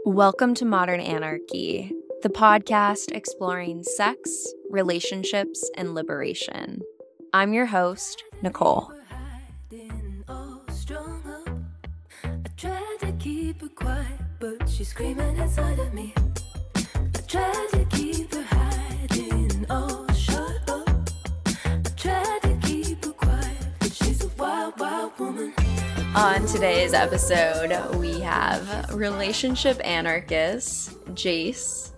Welcome to Modern Anarchy, the podcast exploring sex, relationships, and liberation. I'm your host, Nicole. I tried to keep her quiet, but she's screaming inside of me. I tried to keep her hiding, oh, shut up. I tried to keep her quiet, but she's a wild, wild woman. On today's episode, we have relationship anarchist, Jase.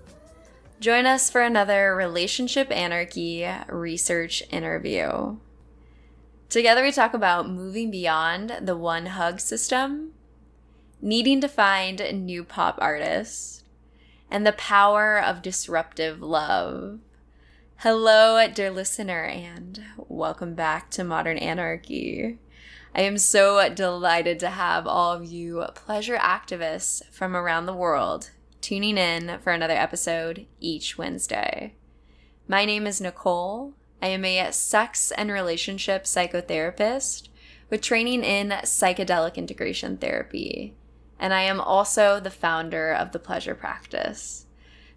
Join us for another Relationship Anarchy research interview. Together we talk about moving beyond the one hug system, needing to find new pop artists, and the power of disruptive love. Hello, dear listener, and welcome back to Modern Anarchy. I am so delighted to have all of you pleasure activists from around the world tuning in for another episode each Wednesday. My name is Nicole. I am a sex and relationship psychotherapist with training in psychedelic integration therapy, and I am also the founder of the Pleasure Practice,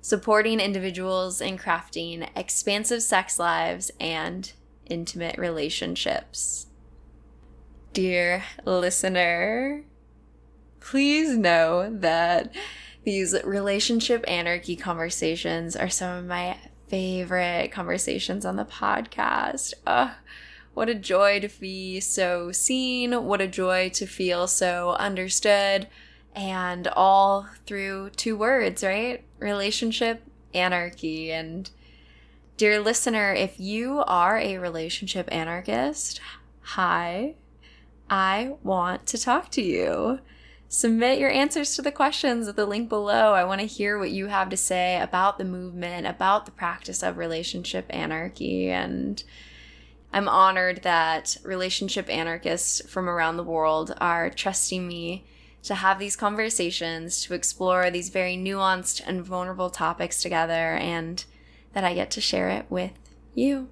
supporting individuals in crafting expansive sex lives and intimate relationships. Dear listener, please know that these relationship anarchy conversations are some of my favorite conversations on the podcast. What a joy to be so seen. What a joy to feel so understood. And all through two words, right? Relationship anarchy. And dear listener, if you are a relationship anarchist, hi. I want to talk to you. Submit your answers to the questions at the link below. I want to hear what you have to say about the movement, about the practice of relationship anarchy. And I'm honored that relationship anarchists from around the world are trusting me to have these conversations, to explore these very nuanced and vulnerable topics together, and that I get to share it with you.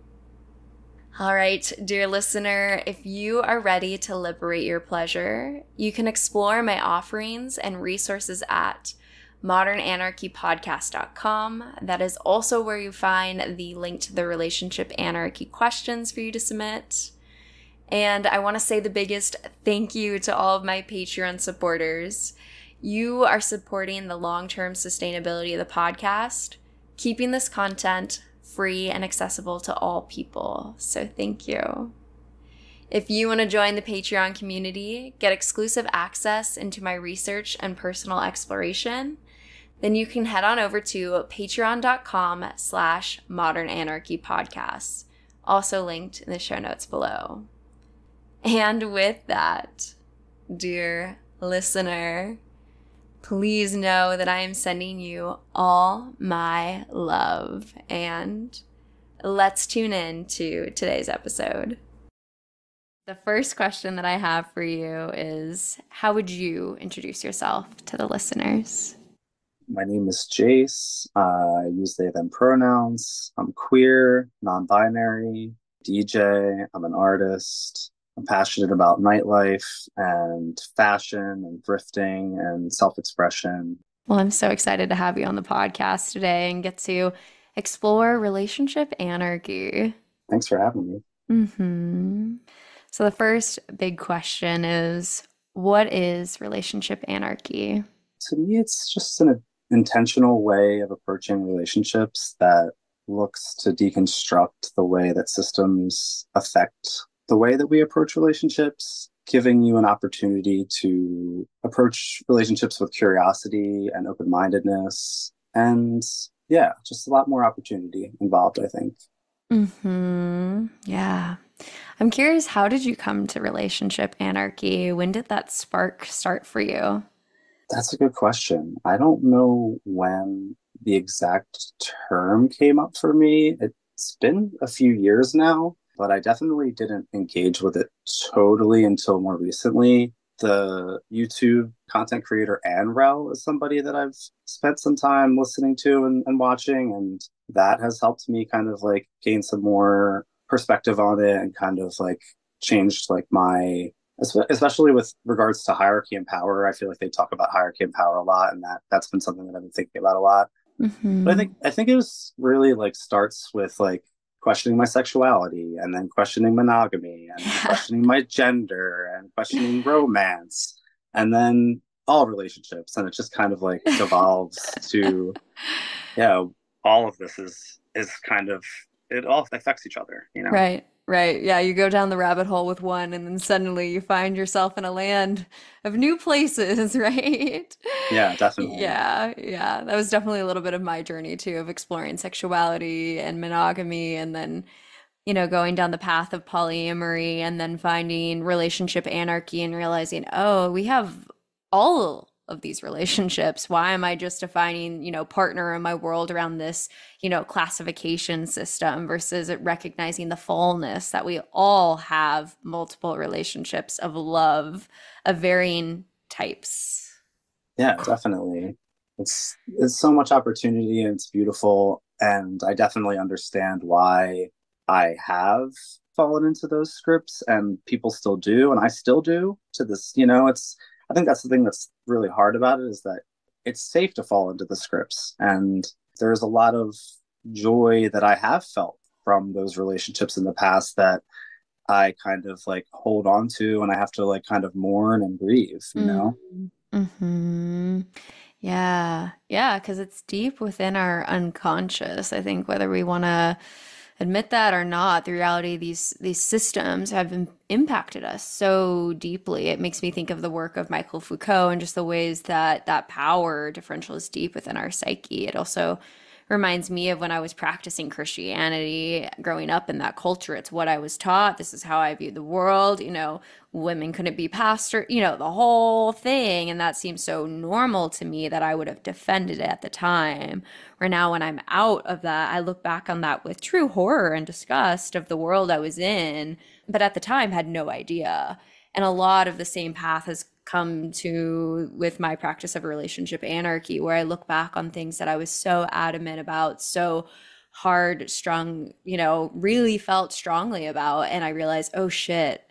All right, dear listener, if you are ready to liberate your pleasure, you can explore my offerings and resources at modernanarchypodcast.com. That is also where you find the link to the relationship anarchy questions for you to submit. And I want to say the biggest thank you to all of my Patreon supporters. You are supporting the long-term sustainability of the podcast, keeping this content free and accessible to all people. So thank you. If you want to join the Patreon community, get exclusive access into my research and personal exploration, then you can head on over to patreon.com/modernanarchypodcasts, also linked in the show notes below. And with that, dear listener, please know that I am sending you all my love, and let's tune in to today's episode. The first question that I have for you is, how would you introduce yourself to the listeners? My name is Jase. I use they, them pronouns. I'm queer, non-binary, DJ. I'm an artist. I'm passionate about nightlife and fashion and thrifting and self-expression. Well, I'm so excited to have you on the podcast today and get to explore relationship anarchy. Thanks for having me. So the first big question is, what is relationship anarchy? To me, it's just an intentional way of approaching relationships that looks to deconstruct the way that systems affect the way that we approach relationships, giving you an opportunity to approach relationships with curiosity and open-mindedness. And yeah, just a lot more opportunity involved, I think. Yeah. I'm curious, how did you come to relationship anarchy? When did that spark start for you? That's a good question. I don't know when the exact term came up for me. It's been a few years now, but I definitely didn't engage with it totally until more recently. The YouTube content creator Anrel is somebody that I've spent some time listening to and watching, and that has helped me kind of like gain some more perspective on it and kind of like changed like my especially with regards to hierarchy and power. I feel like they talk about hierarchy and power a lot, and that's been something that I've been thinking about a lot. But Hmm. I think it was really like starts with like questioning my sexuality, and then questioning monogamy, and then Yeah. questioning my gender, and questioning romance, and then all relationships, and it just kind of like devolves to, yeah, all of this is kind of, it all affects each other, you know? Right, right. Yeah, you go down the rabbit hole with one, and then suddenly you find yourself in a land of new places, right? Yeah, definitely. Yeah, yeah. That was definitely a little bit of my journey too, of exploring sexuality and monogamy, and then, going down the path of polyamory, and then finding relationship anarchy and realizing, oh, we have all of these relationships. Why am I just defining, partner in my world around this, classification system versus it recognizing the fullness that we all have multiple relationships of love of varying types. Yeah, definitely. It's so much opportunity, and it's beautiful, and I definitely understand why I have fallen into those scripts, and people still do, and I still do to this, it's, I think that's the thing that's really hard about it, is that it's safe to fall into the scripts, and there's a lot of joy that I have felt from those relationships in the past that I kind of like hold on to, and I have to like kind of mourn and grieve. Mm-hmm. Yeah, yeah, because it's deep within our unconscious. I think whether we want to admit that or not, the reality these systems have impacted us so deeply. It makes me think of the work of Michael Foucault and just the ways that that power differential is deep within our psyche. It also reminds me of when I was practicing Christianity growing up in that culture. It's what I was taught. This is how I view the world. Women couldn't be pastor, the whole thing. And that seems so normal to me that I would have defended it at the time. Where now, when I'm out of that, I look back on that with true horror and disgust of the world I was in, but at the time had no idea. And a lot of the same path has come to with my practice of relationship anarchy, where I look back on things that I was so adamant about, so hard strung, really felt strongly about. And I realized, oh shit,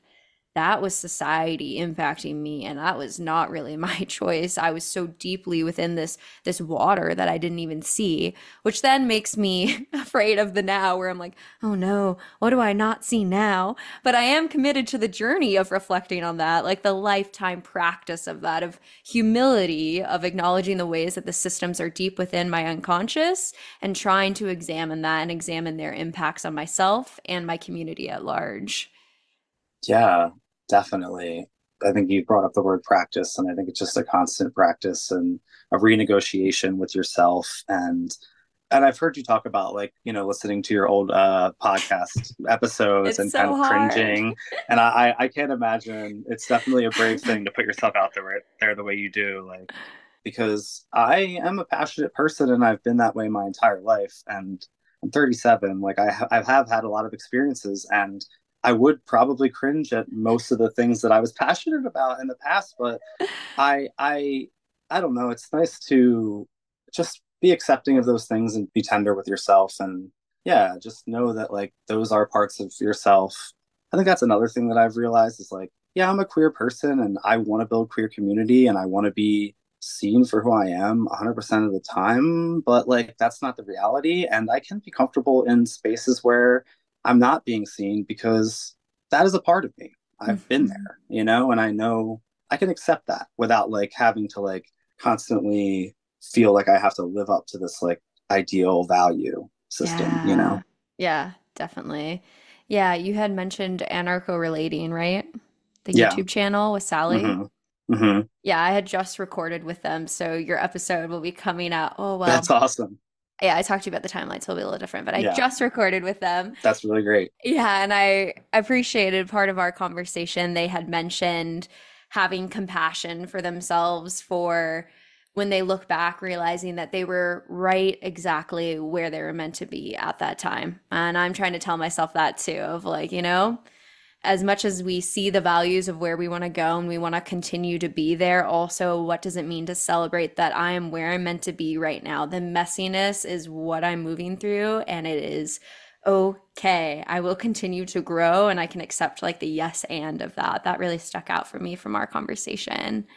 that was society impacting me, and that was not really my choice. I was so deeply within this water that I didn't even see, which then makes me afraid of the now, where I'm like, oh no, what do I not see now? But I am committed to the journey of reflecting on that, like the lifetime practice of that, of humility, of acknowledging the ways that the systems are deep within my unconscious and trying to examine that and examine their impacts on myself and my community at large. Yeah, definitely. I think you brought up the word practice, and I think it's just a constant practice and a renegotiation with yourself. And I've heard you talk about like, listening to your old podcast episodes It's and kind so of hard. cringing. And I can't imagine, it's definitely a brave thing to put yourself out there the way you do, like, because I am a passionate person, and I've been that way my entire life. And I'm 37. Like I have had a lot of experiences, and I would probably cringe at most of the things that I was passionate about in the past, but I I I don't know. It's nice to just be accepting of those things and be tender with yourself, and yeah, just know that like those are parts of yourself. I think that's another thing that I've realized is like, yeah, I'm a queer person, and I want to build queer community, and I want to be seen for who I am 100% of the time, but like that's not the reality, and I can be comfortable in spaces where I'm not being seen, because that is a part of me. I've been Mhm. there, and I know I can accept that without like having to like constantly feel like I have to live up to this like ideal value system. Yeah. Yeah, definitely. Yeah, you had mentioned anarcho relating, right? The Yeah. YouTube channel with Sally. Hmm. Hmm. Yeah, I had just recorded with them, so your episode will be coming out. Oh, That's well. awesome. Yeah, I talked to you about the timeline, so it'll be a little different, but I Yeah. just recorded with them. That's really great. Yeah, and I appreciated part of our conversation. They had mentioned having compassion for themselves for when they look back, realizing that they were right exactly where they were meant to be at that time. And I'm trying to tell myself that too, of like, as much as we see the values of where we want to go and we want to continue to be there, also, what does it mean to celebrate that I am where I'm meant to be right now? The messiness is what I'm moving through, and it is okay. I will continue to grow and I can accept like the yes and of that. That really stuck out for me from our conversation.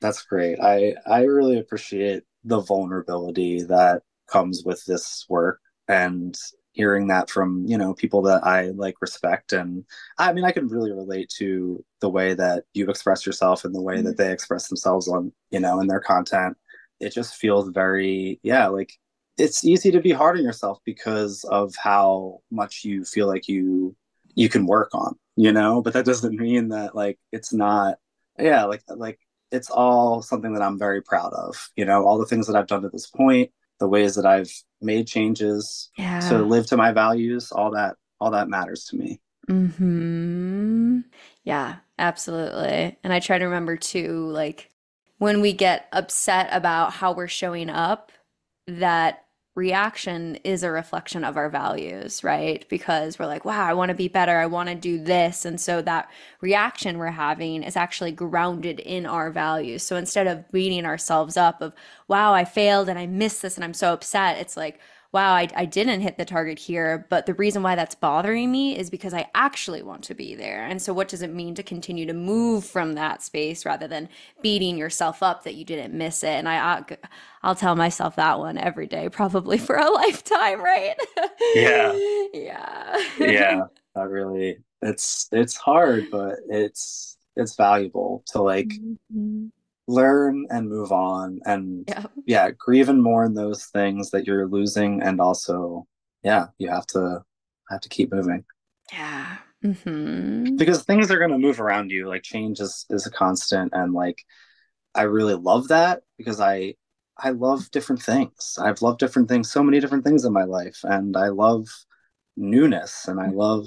That's great. I really appreciate the vulnerability that comes with this work and hearing that from, people that I like respect. And I mean, I can really relate to the way that you express yourself and the way that they express themselves on, in their content. It just feels very, yeah, like it's easy to be hard on yourself because of how much you feel like you can work on, but that doesn't mean that like it's not, yeah, like it's all something that I'm very proud of. All the things that I've done to this point, the ways that I've made changes to Yeah. live to my values, all that matters to me. Mm-hmm. Yeah, absolutely. And I try to remember too, like when we get upset about how we're showing up, that reaction is a reflection of our values, right? Because we're like, wow, I want to be better. I want to do this. And so that reaction we're having is actually grounded in our values. So instead of beating ourselves up of, wow, I failed and I missed this and I'm so upset, it's like, wow, I didn't hit the target here, but the reason why that's bothering me is because I actually want to be there. And so, what does it mean to continue to move from that space rather than beating yourself up that you didn't miss it? And I'll tell myself that one every day, probably for a lifetime, right? Yeah, Yeah. yeah. That really, it's hard, but it's valuable to like Mhm. learn and move on and Yeah. yeah, grieve and mourn those things that you're losing and also, yeah, you have to keep moving Yeah. Hmm. because things are going to move around you. Like change is a constant, and like I really love that because I love different things. I've loved different things, so many different things in my life, and I love newness and I love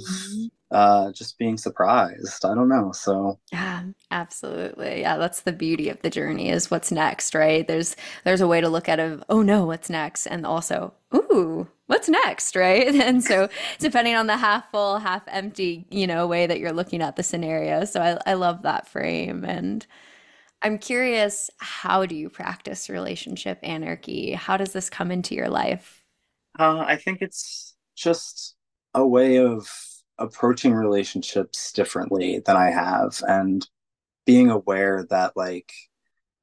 just being surprised. I don't know. So Yeah, absolutely. Yeah, that's the beauty of the journey is what's next, right? There's a way to look at it of, oh no, what's next? And also, ooh, what's next, right? And so depending on the half full, half empty, way that you're looking at the scenario. So I love that frame. And I'm curious, how do you practice relationship anarchy? How does this come into your life? I think it's just a way of approaching relationships differently than I have and being aware that like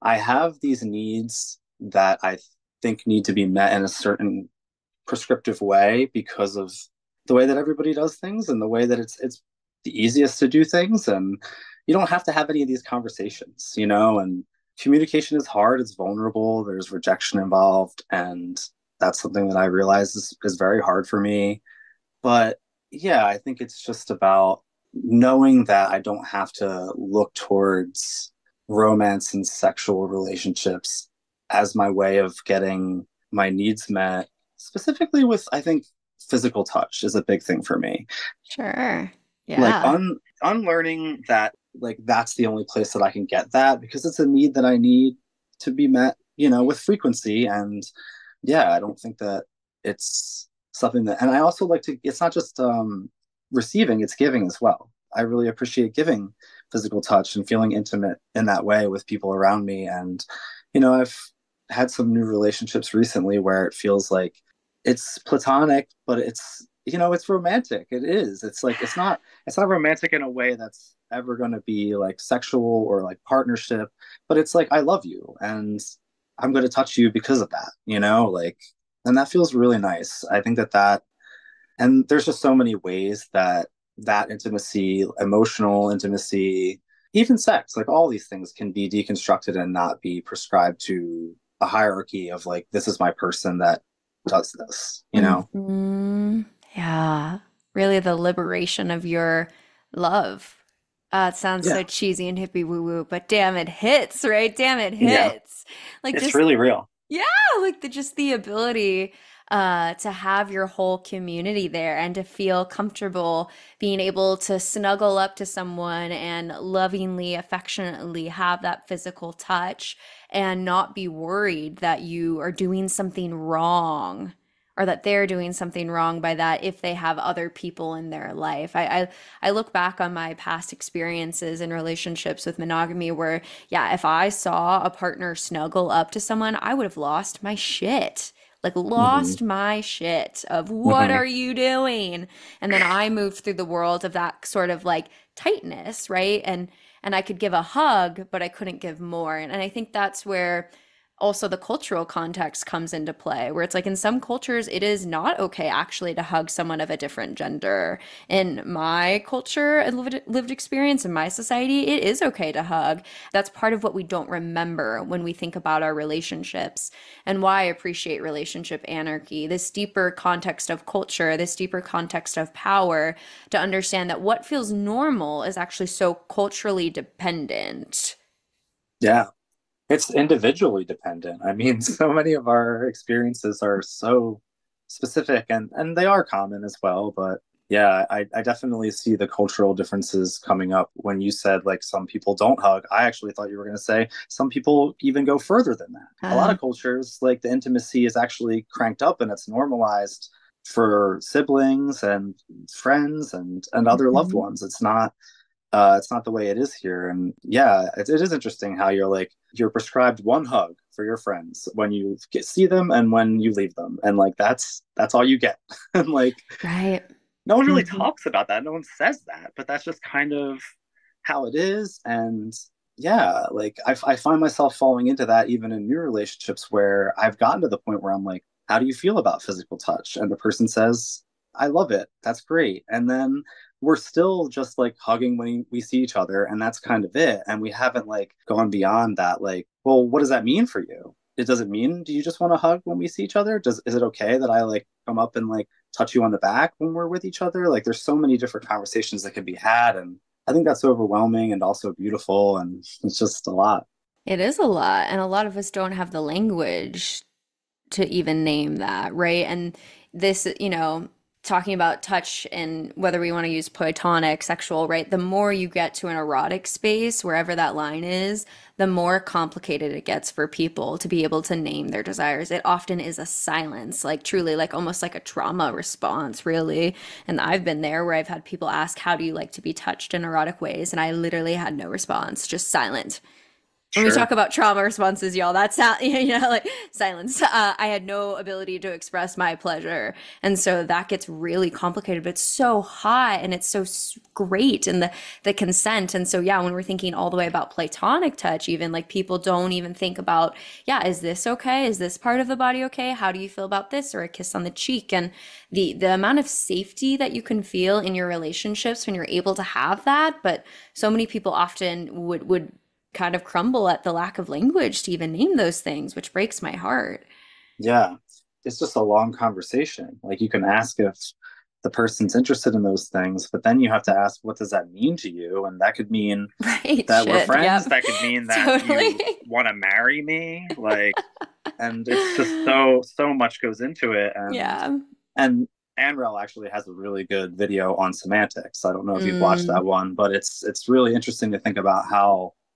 I have these needs that I think need to be met in a certain prescriptive way because of the way that everybody does things and the way that it's the easiest to do things and you don't have to have any of these conversations, and communication is hard, it's vulnerable, there's rejection involved and that's something that I realize is very hard for me. But yeah, I think it's just about knowing that I don't have to look towards romance and sexual relationships as my way of getting my needs met. Specifically with, I think, physical touch is a big thing for me. Sure. Like Yeah. unlearning that like that's the only place that I can get that because it's a need that I need to be met, with frequency. And yeah, I don't think that it's something that, and I also like to, it's not just receiving, it's giving as well. I really appreciate giving physical touch and feeling intimate in that way with people around me. And, I've had some new relationships recently where it feels like it's platonic, but it's romantic. It is. It's like, it's not romantic in a way that's ever going to be like sexual or like partnership, but it's like, I love you. And I'm going to touch you because of that, like, and that feels really nice. I think and there's just so many ways that intimacy, emotional intimacy, even sex, like all these things can be deconstructed and not be prescribed to a hierarchy of like, this is my person that does this. Hmm. Yeah. Really the liberation of your love. It sounds so Yeah. cheesy and hippie woo woo, but damn, it hits, right? Damn, it Yeah. hits. Like It's just really real. yeah, like the ability to have your whole community there and to feel comfortable being able to snuggle up to someone and lovingly, affectionately have that physical touch and not be worried that you are doing something wrong or that they're doing something wrong by that if they have other people in their life. I look back on my past experiences in relationships with monogamy where, yeah, if I saw a partner snuggle up to someone, I would have lost my shit. like Hmm. lost my shit of what Hmm. are you doing? And then I moved through the world of that sort of like tightness, right? And I could give a hug, but I couldn't give more. And I think that's where also the cultural context comes into play, where it's like in some cultures, it is not okay actually to hug someone of a different gender. In my culture and lived experience in my society, it is okay to hug. That's part of what we don't remember when we think about our relationships and why I appreciate relationship anarchy, this deeper context of culture, this deeper context of power, to understand that what feels normal is actually so culturally dependent. Yeah. It's individually dependent. I mean, so many of our experiences are so specific and they are common as well. But yeah, I definitely see the cultural differences coming up when you said like some people don't hug. I actually thought you were going to say some people even go further than that. A lot Uh, of cultures, like the intimacy is actually cranked up and it's normalized for siblings and friends and other loved mhm. ones. It's not the way it is here. And yeah, it is interesting how you're prescribed one hug for your friends when you see them and when you leave them, and like that's all you get. And like Right. no one really Mhm. talks about that. No one says that, but that's just kind of how it is. And yeah, like I find myself falling into that even in new relationships where I've gotten to the point where I'm like, how do you feel about physical touch? And the person says, I love it. That's great. And then we're still just like hugging when we see each other, and that's kind of it. And we haven't like gone beyond that. Like, well, what does that mean for you? It does it mean do you just want to hug when we see each other? Does is it okay that I like come up and like touch you on the back when we're with each other? Like, there's so many different conversations that can be had, and I think that's overwhelming and also beautiful, and it's just a lot. It is a lot, and a lot of us don't have the language to even name that, right? And this, talking about touch and whether we want to use platonic, sexual, right? The more you get to an erotic space, wherever that line is, the more complicated it gets for people to be able to name their desires. It often is a silence, like truly, like almost like a trauma response, really. And I've been there where I've had people ask, how do you like to be touched in erotic ways? And I literally had no response, just silent. When we talk Sure. about trauma responses, y'all, that's how, like silence. I had no ability to express my pleasure. And so that gets really complicated, but it's so hot and it's so great and the consent. And so, yeah, when we're thinking all the way about platonic touch, even like people don't even think about, yeah, is this okay? Is this part of the body okay? How do you feel about this? Or a kiss on the cheek. And the amount of safety that you can feel in your relationships when you're able to have that. But so many people often would kind of crumble at the lack of language to even name those things, which breaks my heart. Yeah. It's just a long conversation. Like, you can ask if the person's interested in those things, but then you have to ask, what does that mean to you? And that could mean Right. that we're Shit. friends. Yep. That could mean that Totally. you want to marry me. Like, and it's just so much goes into it. Yeah. And Anrel actually has a really good video on semantics. I don't know if you've watched Mm, that one, but it's really interesting to think about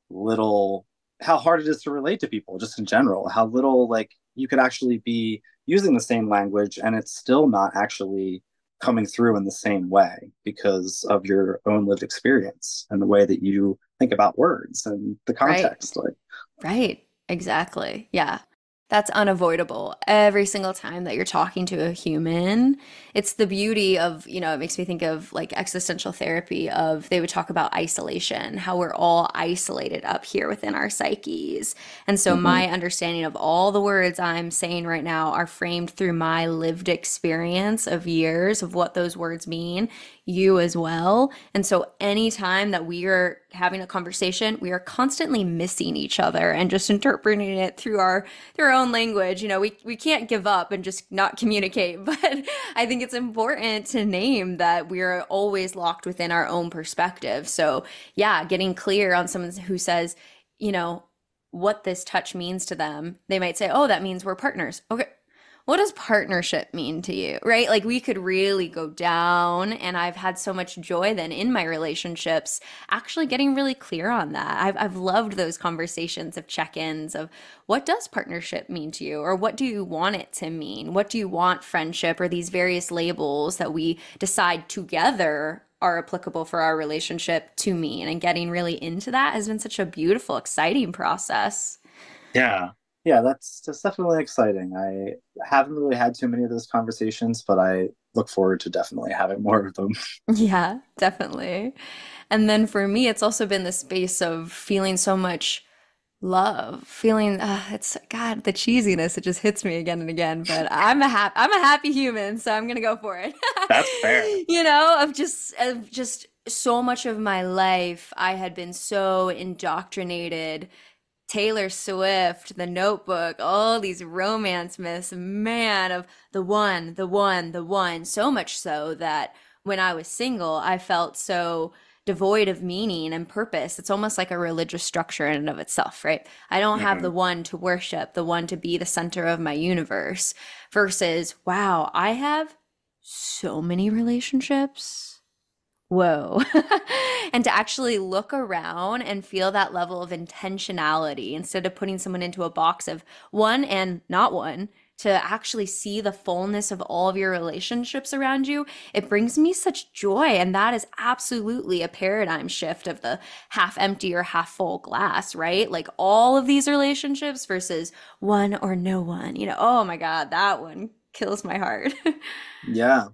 little how hard it is to relate to people just in general. How little like you could actually be using the same language and it's still not actually coming through in the same way because of your own lived experience and the way that you think about words and the right. context. Like, Right. Exactly. Yeah. That's unavoidable. Every single time that you're talking to a human, it's the beauty of, it makes me think of like existential therapy of they would talk about isolation, how we're all isolated up here within our psyches. And so mm-hmm, my understanding of all the words I'm saying right now are framed through my lived experience of years of what those words mean, you as well. And so anytime that we are having a conversation, we are constantly missing each other and just interpreting it through our own language. We can't give up and just not communicate, but I think it's important to name that we're always locked within our own perspective. So, yeah, getting clear on someone who says, you know, what this touch means to them. They might say, "Oh, that means we're partners." Okay, what does partnership mean to you, right? Like we could really go down, and I've had so much joy then in my relationships actually getting really clear on that. I've loved those conversations of check-ins of what does partnership mean to you, or what do you want it to mean? What do you want friendship or these various labels that we decide together are applicable for our relationship to mean? And getting really into that has been such a beautiful, exciting process. yeah. Yeah, that's definitely exciting. I haven't really had too many of those conversations, but I look forward to definitely having more of them. Yeah, definitely. And then for me, it's also been the space of feeling so much love, feeling it's God, the cheesiness, it just hits me again and again, but I'm a happy human, so I'm gonna go for it. That's fair. You know, of just so much of my life I had been so indoctrinated. Taylor Swift, The Notebook, all these romance myths, man, of the one, the one, the one. So much so that when I was single, I felt so devoid of meaning and purpose. It's almost like a religious structure in and of itself, right? I don't have the Hmm. one to worship, the one to be the center of my universe, versus, wow, I have so many relationships. Whoa. And to actually look around and feel that level of intentionality instead of putting someone into a box of one and not one, to actually see the fullness of all of your relationships around you, it brings me such joy. And that is absolutely a paradigm shift of the half empty or half full glass, right? Like all of these relationships versus one or no one. You know, oh my God, that one kills my heart. Yeah.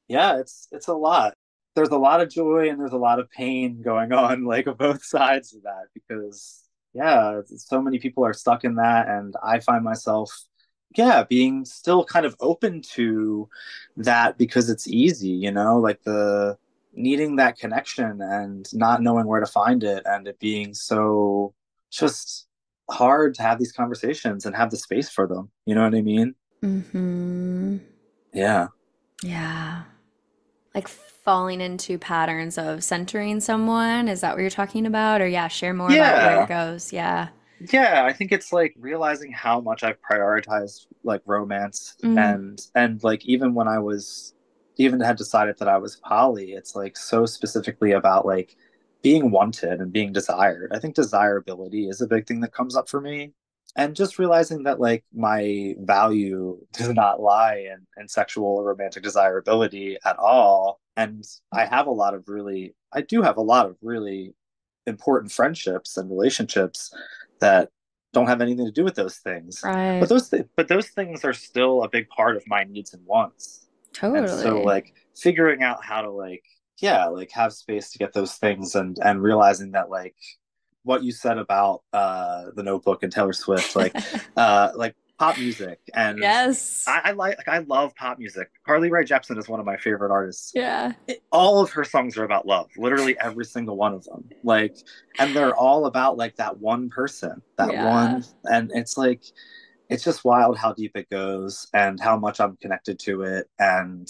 Yeah, it's a lot. There's a lot of joy and there's a lot of pain going on, like on both sides of that, because yeah, so many people are stuck in that, and I find myself, yeah, being still kind of open to that because it's easy, like the needing that connection and not knowing where to find it, and it being so just hard to have these conversations and have the space for them. You know what I mean? Hmm. Yeah. Yeah. Like falling into patterns of centering someone. Is that what you're talking about? Or yeah, share more about where it Yeah. goes. Yeah. Yeah, I think it's like realizing how much I've prioritized like romance, Mm, and like even when I was even had decided that I was poly, it's like so specifically about like being wanted and being desired. I think desirability is a big thing that comes up for me. And just realizing that like my value does not lie in sexual or romantic desirability at all. And I do have a lot of really important friendships and relationships that don't have anything to do with those things. right. But those things are still a big part of my needs and wants. And so Totally. like figuring out how to like yeah, like have space to get those things, and realizing that like what you said about the Notebook and Taylor Swift, like pop music, and Yes. I love pop music. Carly Rae Jepsen is one of my favorite artists. Yeah. All of her songs are about love, literally every single one of them. Like, and they're all about like that one person, that Yeah. one, and it's like it's just wild how deep it goes and how much I'm connected to it. And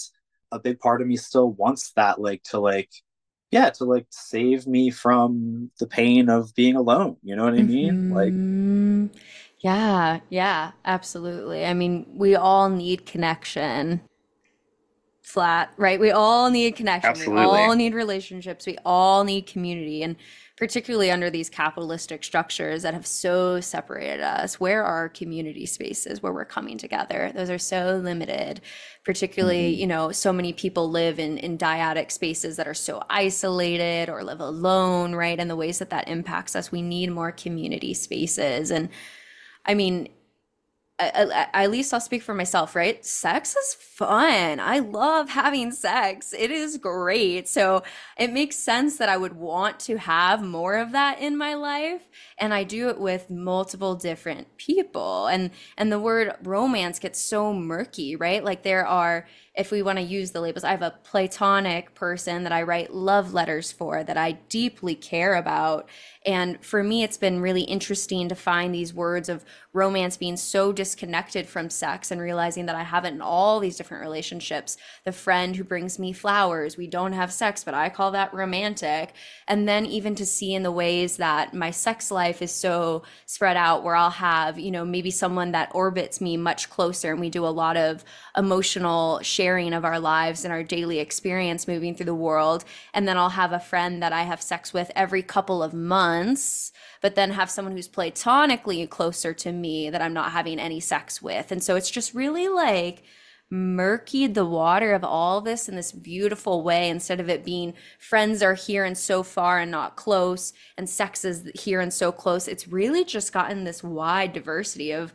a big part of me still wants that, like, to like, yeah, to like save me from the pain of being alone. You know what I mean? Like, Hmm. Yeah. Yeah. Absolutely. I mean, we all need connection. Flat, right? We all need connection. We absolutely. all need relationships. We all need community. And particularly under these capitalistic structures that have so separated us, where are our community spaces where we're coming together? Those are so limited. Particularly, Hmm. you know, so many people live in dyadic spaces that are so isolated or live alone, right? And the ways that that impacts us, we need more community spaces. And I mean, at least I'll speak for myself, right? Sex is fun. I love having sex. It is great. So it makes sense that I would want to have more of that in my life. And I do it with multiple different people. And the word romance gets so murky, right? Like there are, if we want to use the labels, I have a platonic person that I write love letters for that I deeply care about. And for me, it's been really interesting to find these words of romance being so disconnected from sex and realizing that I have it in all these different relationships. The friend who brings me flowers, we don't have sex, but I call that romantic. And then even to see in the ways that my sex life is so spread out, where I'll have, you know, maybe someone that orbits me much closer and we do a lot of emotional sharing of our lives and our daily experience moving through the world. And then I'll have a friend that I have sex with every couple of months, but then have someone who's platonically closer to me that I'm not having any sex with. And so it's just really like murkied the water of all this in this beautiful way, instead of it being friends are here and so far and not close, and sex is here and so close. It's really just gotten this wide diversity of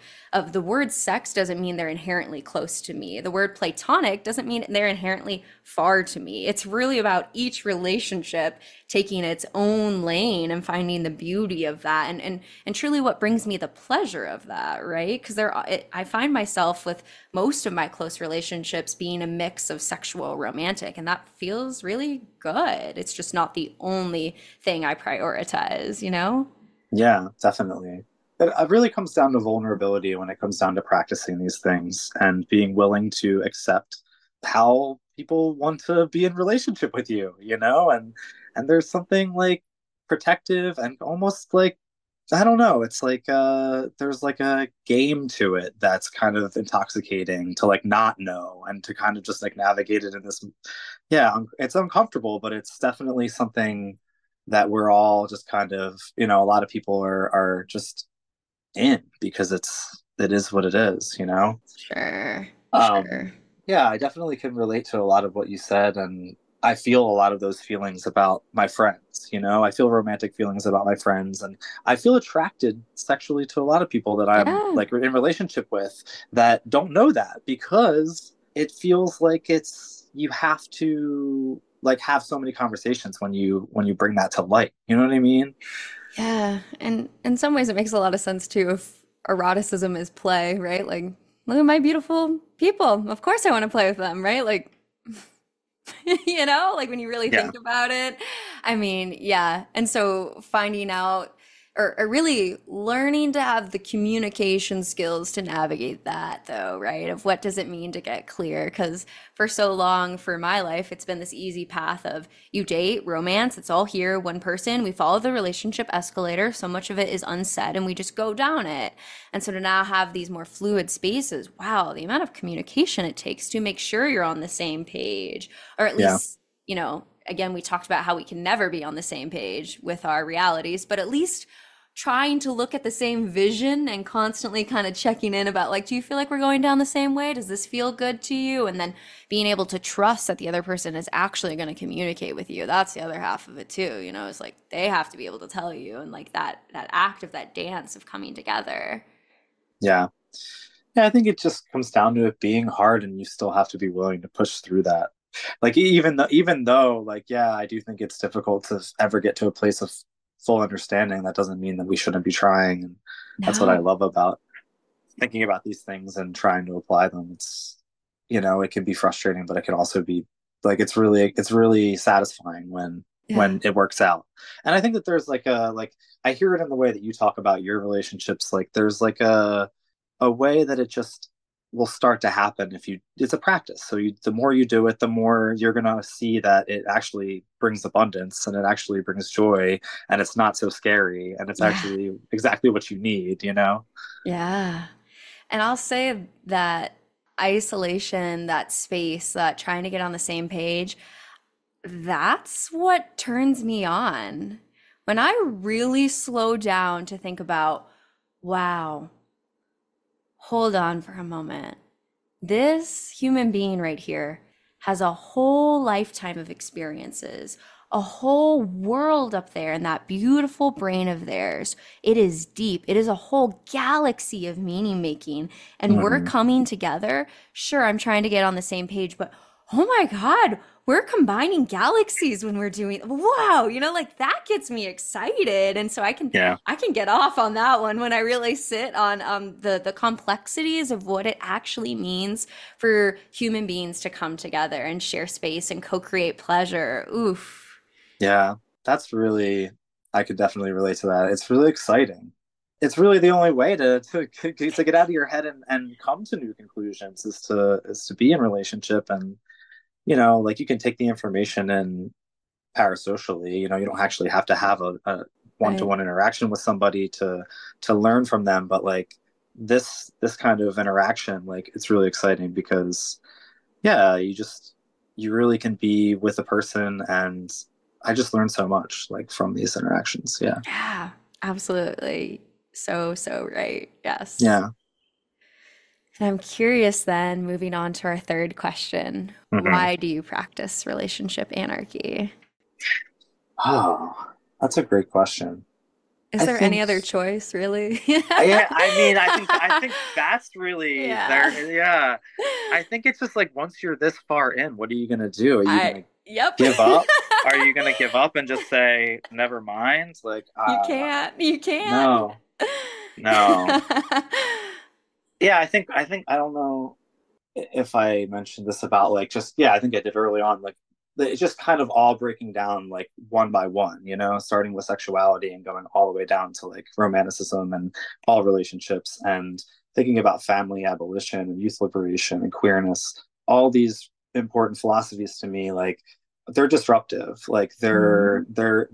the word sex doesn't mean they're inherently close to me. The word platonic doesn't mean they're inherently far to me. It's really about each relationship taking its own lane and finding the beauty of that, and truly what brings me the pleasure of that, right? Because I find myself with most of my close relationships being a mix of sexual romantic, and that feels really good. It's just not the only thing I prioritize, you know? Yeah, definitely. It really comes down to vulnerability when it comes down to practicing these things and being willing to accept how people want to be in relationship with you, and there's something like protective and almost like, I don't know, it's like there's like a game to it that's kind of intoxicating to like not know and to kind of just like navigate it in this, yeah, it's uncomfortable, but it's definitely something that we're all just kind of, a lot of people are just in because it is what it is. Sure, Um, sure. yeah, I definitely can relate to a lot of what you said, and I feel a lot of those feelings about my friends. I feel romantic feelings about my friends, and I feel attracted sexually to a lot of people that I'm Yeah. like in relationship with that don't know that, because it feels like it's you have to like have so many conversations when you bring that to light. You know what I mean? Yeah, and in some ways it makes a lot of sense too if eroticism is play, right? Like, look at my beautiful people. Of course I want to play with them, right? Like, like when you really Yeah. think about it. I mean, yeah. And so finding out or really learning to have the communication skills to navigate that, though, right? Of what does it mean to get clear? Because for so long for my life, it's been this easy path of you date, romance, it's all here, one person. We follow the relationship escalator. So much of it is unsaid and we just go down it. And so to now have these more fluid spaces, wow, the amount of communication it takes to make sure you're on the same page, or at Yeah. least, again, we talked about how we can never be on the same page with our realities, but at least trying to look at the same vision and constantly kind of checking in about like, do you feel like we're going down the same way? Does this feel good to you? And then being able to trust that the other person is actually going to communicate with you. That's the other half of it too. It's like they have to be able to tell you, and like that act of that dance of coming together. Yeah. Yeah, I think it just comes down to it being hard, and you still have to be willing to push through that. Like even though like, yeah, I do think it's difficult to ever get to a place of full understanding. That doesn't mean that we shouldn't be trying, and that's what I No. love about thinking about these things and trying to apply them. It can be frustrating, but it can also be like it's really satisfying Yeah. when it works out. And I think that there's like I hear it in the way that you talk about your relationships. Like there's like a way that it just will start to happen if you it's a practice. So the more you do it, the more you're going to see that it actually brings abundance, and it actually brings joy, and it's not so scary, and it's Yeah. actually exactly what you need. Yeah. And I'll say that isolation, that space, that trying to get on the same page, that's what turns me on. When I really slow down to think about, wow, hold on for a moment. This human being right here has a whole lifetime of experiences, a whole world up there in that beautiful brain of theirs. It is deep. It is a whole galaxy of meaning making. And we're Hmm. coming together. Sure, I'm trying to get on the same page, but oh my God, we're combining galaxies when we're doing, wow, like that gets me excited. And so Yeah. I can get off on that one when I really sit on the complexities of what it actually means for human beings to come together and share space and co-create pleasure. Oof. Yeah, that's really, I could definitely relate to that. It's really exciting. It's really the only way to get out of your head and come to new conclusions is to be in relationship. And like you can take the information in parasocially. You don't actually have to have a Right. one-to-one interaction with somebody to learn from them. But like this kind of interaction, like it's really exciting because, yeah, you really can be with a person, and I just learned so much like from these interactions. Yeah. Yeah, absolutely. So, so right. Yes. Yeah. And I'm curious then, moving on to our third question, Hmm. why do you practice relationship anarchy? Oh, that's a great question. Is I there any think, other choice, really? yeah, I mean, I think that's really Yeah. there. Yeah, I think it's just like once you're this far in, what are you gonna do? Are you I, gonna yep. give up? Are you gonna give up and just say never mind? Like, You can't. You can't. no, no. Yeah, I think I don't know if I mentioned this about like just yeah, I think I did early on. Like it's just kind of all breaking down like one by one, starting with sexuality and going all the way down to like romanticism and all relationships and thinking about family abolition and youth liberation and queerness. All these important philosophies to me, like they're disruptive. Like Mhm.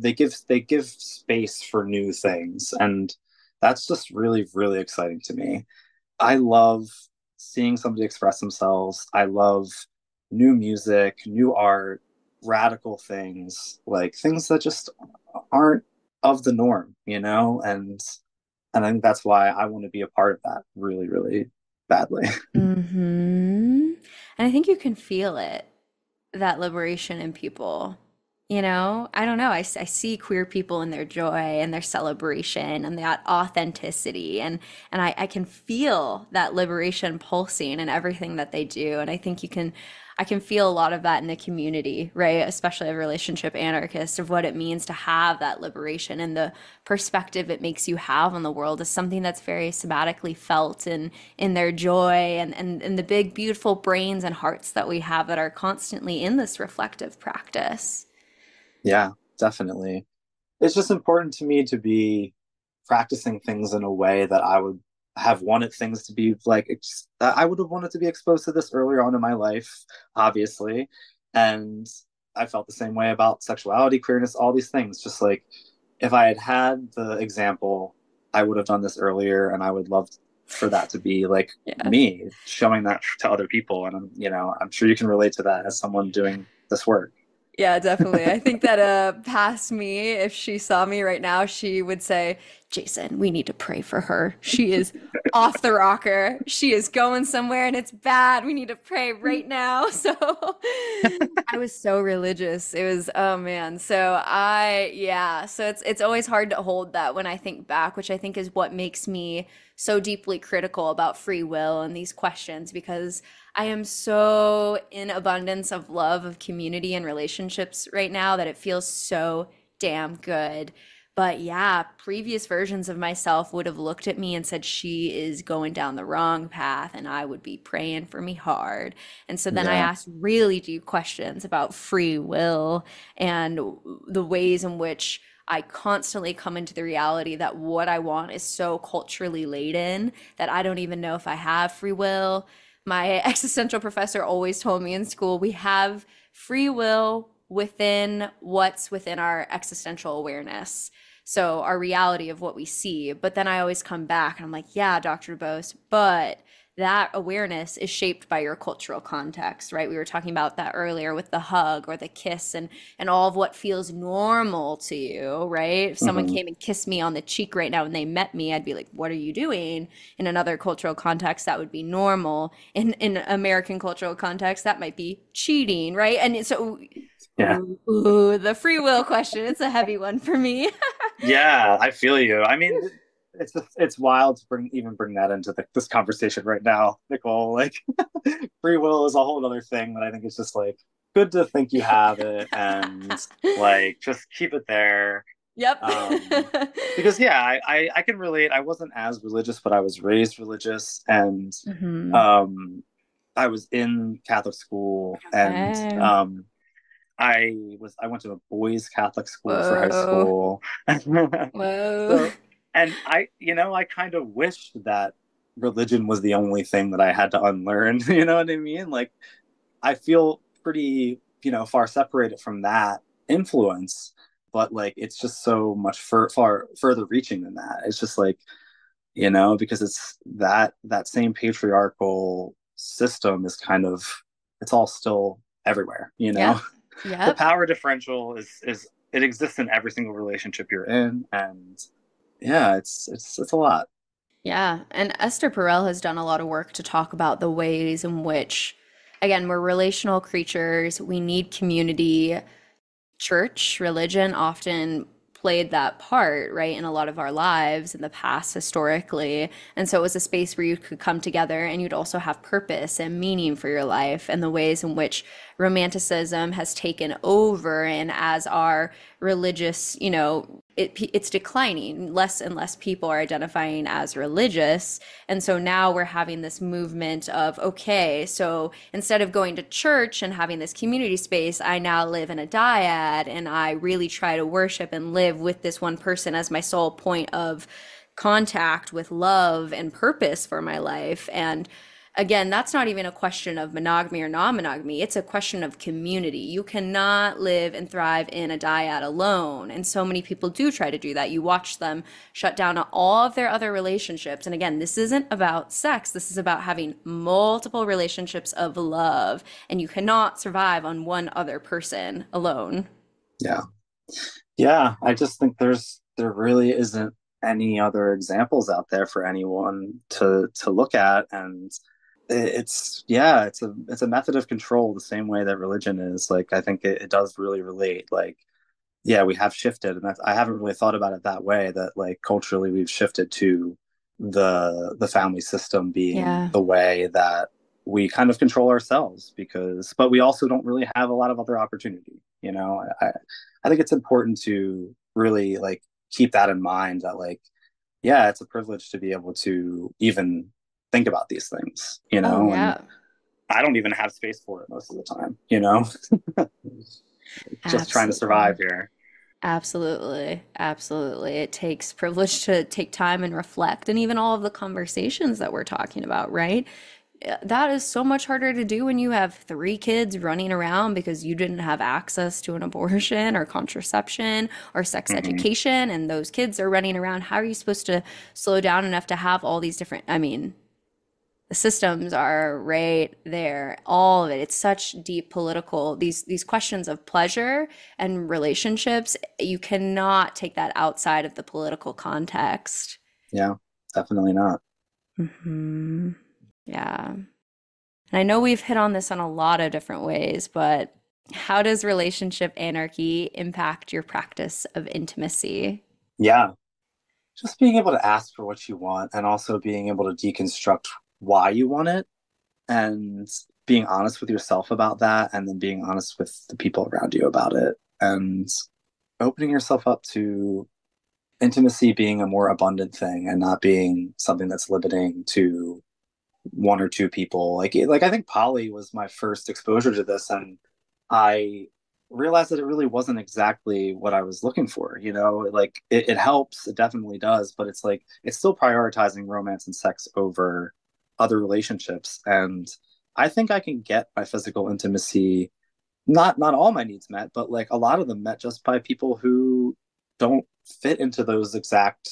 they give space for new things, and that's just really really exciting to me. I love seeing somebody express themselves. I love new music, new art, radical things, like things that just aren't of the norm. And I think that's why I want to be a part of that really, really badly. Hmm. And I think you can feel it, that liberation in people. I don't know. I see queer people in their joy and their celebration and that authenticity. And I can feel that liberation pulsing in everything that they do. And I can feel a lot of that in the community, right? Especially a relationship anarchist of what it means to have that liberation and the perspective it makes you have on the world is something that's very somatically felt in their joy and the big, beautiful brains and hearts that we have that are constantly in this reflective practice. Yeah, definitely. It's just important to me to be practicing things in a way that I would have wanted things to be like I would have wanted to be exposed to this earlier on in my life, obviously. And I felt the same way about sexuality, queerness, all these things. Just like if I had had the example, I would have done this earlier, and I would love for that to be like Yeah. me showing that to other people. And I'm sure you can relate to that as someone doing this work. Yeah, definitely. I think that past me, if she saw me right now, she would say, "Jason, we need to pray for her. She is off the rocker. She is going somewhere and it's bad. We need to pray right now." So I was so religious. It was, oh man. Yeah, so it's always hard to hold that when I think back, which I think is what makes me so deeply critical about free will and these questions because I am so in abundance of love, of community and relationships right now that it feels so damn good. But yeah, previous versions of myself would have looked at me and said, she is going down the wrong path, and I would be praying for me hard. And so then I Yeah. asked really deep questions about free will and the ways in which I constantly come into the reality that what I want is so culturally laden that I don't even know if I have free will. My existential professor always told me in school we have free will within what's within our existential awareness. So, our reality of what we see. But then I always come back and I'm like, yeah, Dr. Bose, but that awareness is shaped by your cultural context, right? We were talking about that earlier with the hug or the kiss and all of what feels normal to you, right? If someone Hmm. came and kissed me on the cheek right now and they met me, I'd be like, "What are you doing?" In another cultural context, that would be normal. In American cultural context, that might be cheating, right? And so, Yeah. the free will question, it's a heavy one for me. Yeah, I feel you. I mean, it's wild to bring that into this conversation right now, Nicole. Like, free will is a whole other thing that I think is just like good to think you have it and like just keep it there. Yep. Because yeah, I can relate. I wasn't as religious, but I was raised religious, and Hmm. um, I was in Catholic school, and Okay. I went to a boys' Catholic school for high Whoa. school. Whoa. So, and I kind of wished that religion was the only thing that I had to unlearn. You know what I mean? Like, I feel pretty, far separated from that influence, but like, it's just so much far further reaching than that. It's just like, because it's that same patriarchal system is kind of, it's all still everywhere, Yep. the Yep. power differential is it exists in every single relationship you're in, and yeah, it's a lot. Yeah, and Esther Perel has done a lot of work to talk about the ways in which, again, we're relational creatures. We need community. Church, religion often played that part, right, in a lot of our lives in the past historically. And so it was a space where you could come together and you'd also have purpose and meaning for your life, and the ways in which romanticism has taken over. And as our religious, it's declining. Less and less people are identifying as religious. And so now we're having this movement of, okay, so instead of going to church and having this community space, I now live in a dyad and I really try to worship and live with this one person as my sole point of contact with love and purpose for my life. And again, that's not even a question of monogamy or non-monogamy. It's a question of community. You cannot live and thrive in a dyad alone. And so many people do try to do that. You watch them shut down all of their other relationships. And again, this isn't about sex. This is about having multiple relationships of love. And you cannot survive on one other person alone. Yeah. Yeah. I just think there really isn't any other examples out there for anyone to look at. And it's a method of control the same way that religion is. Like, I think it does really relate. Like, yeah, we have shifted, and I haven't really thought about it that way, that like culturally we've shifted to the family system being Yeah. the way that we kind of control ourselves, because but we also don't really have a lot of other opportunity, I think it's important to really like keep that in mind, that like, yeah, it's a privilege to be able to even think about these things, Oh, and yeah. I don't even have space for it most of the time, just trying to survive Absolutely. here. Absolutely. Absolutely. It takes privilege to take time and reflect, and even all of the conversations that we're talking about, right? That is so much harder to do when you have three kids running around because you didn't have access to an abortion or contraception or sex Hmm. education, and those kids are running around. How are you supposed to slow down enough to have all these different, I mean, the systems are right there, all of it. It's such deep political, these questions of pleasure and relationships. You cannot take that outside of the political context. Yeah, definitely not. Hmm. Yeah. And I know we've hit on this on a lot of different ways, but how does relationship anarchy impact your practice of intimacy? Yeah, just being able to ask for what you want, and also being able to deconstruct why you want it, and being honest with yourself about that, and then being honest with the people around you about it, and opening yourself up to intimacy being a more abundant thing and not being something that's limiting to one or two people. Like I think poly was my first exposure to this, and I realized that it really wasn't exactly what I was looking for. Like it helps, it definitely does, but it's like it's still prioritizing romance and sex over other relationships. And I think I can get my physical intimacy, not all my needs met, but like a lot of them met, just by people who don't fit into those exact,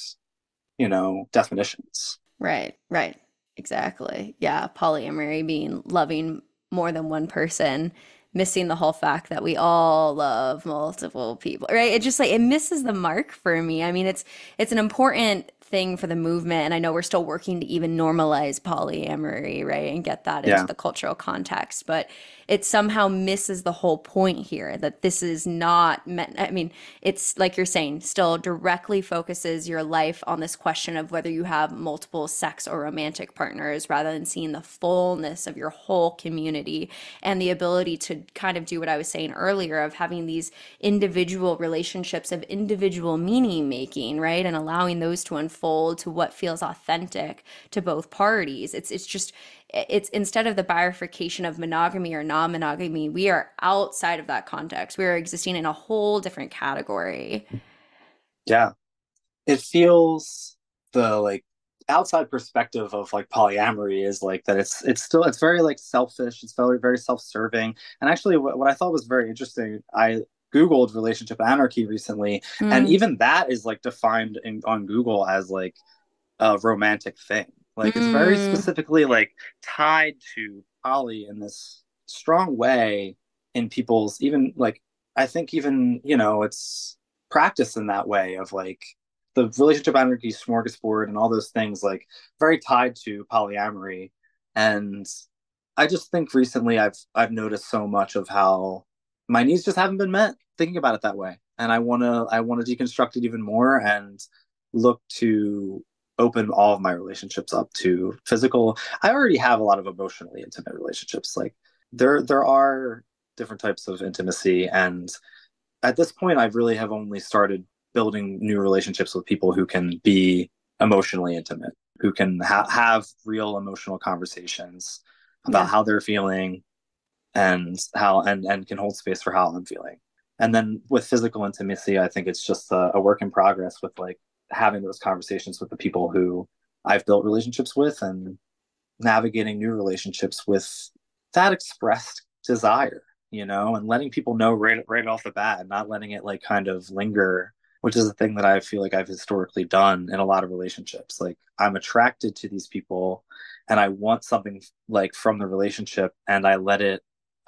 definitions. Right, right. Exactly. Yeah, polyamory being loving more than one person, missing the whole fact that we all love multiple people, right? It just like it misses the mark for me. I mean, it's an important thing for the movement, and I know we're still working to even normalize polyamory, right? And get that into Yeah. the cultural context, but it somehow misses the whole point here that this is not meant, I mean, it's like you're saying, still directly focuses your life on this question of whether you have multiple sex or romantic partners rather than seeing the fullness of your whole community and the ability to kind of do what I was saying earlier of having these individual relationships of individual meaning making, right? And allowing those to unfold to what feels authentic to both parties. It's just it's instead of the bifurcation of monogamy or non-monogamy, we are outside of that context. We are existing in a whole different category. Yeah. It feels, the like outside perspective of like polyamory is like that it's very like selfish, it's very self-serving. And actually what I thought was very interesting, I googled relationship anarchy recently, and Mm, even that is like defined on Google as like a romantic thing. Like it's very mm, specifically like tied to poly in this strong way in people's, even like, I think even, it's practiced in that way of like the relationship anarchy smorgasbord and all those things, like very tied to polyamory. And I just think recently I've noticed so much of how my needs just haven't been met thinking about it that way. And I want to deconstruct it even more and look to open all of my relationships up to physical. I already have a lot of emotionally intimate relationships. Like there are different types of intimacy, and at this point I really have only started building new relationships with people who can be emotionally intimate, who can have real emotional conversations about Yeah. how they're feeling and how and can hold space for how I'm feeling. And then with physical intimacy, I think it's just a work in progress with like having those conversations with the people who I've built relationships with and navigating new relationships with that expressed desire, and letting people know right off the bat and not letting it like kind of linger, which is a thing that I feel like I've historically done in a lot of relationships. Like I'm attracted to these people and I want something like from the relationship, and I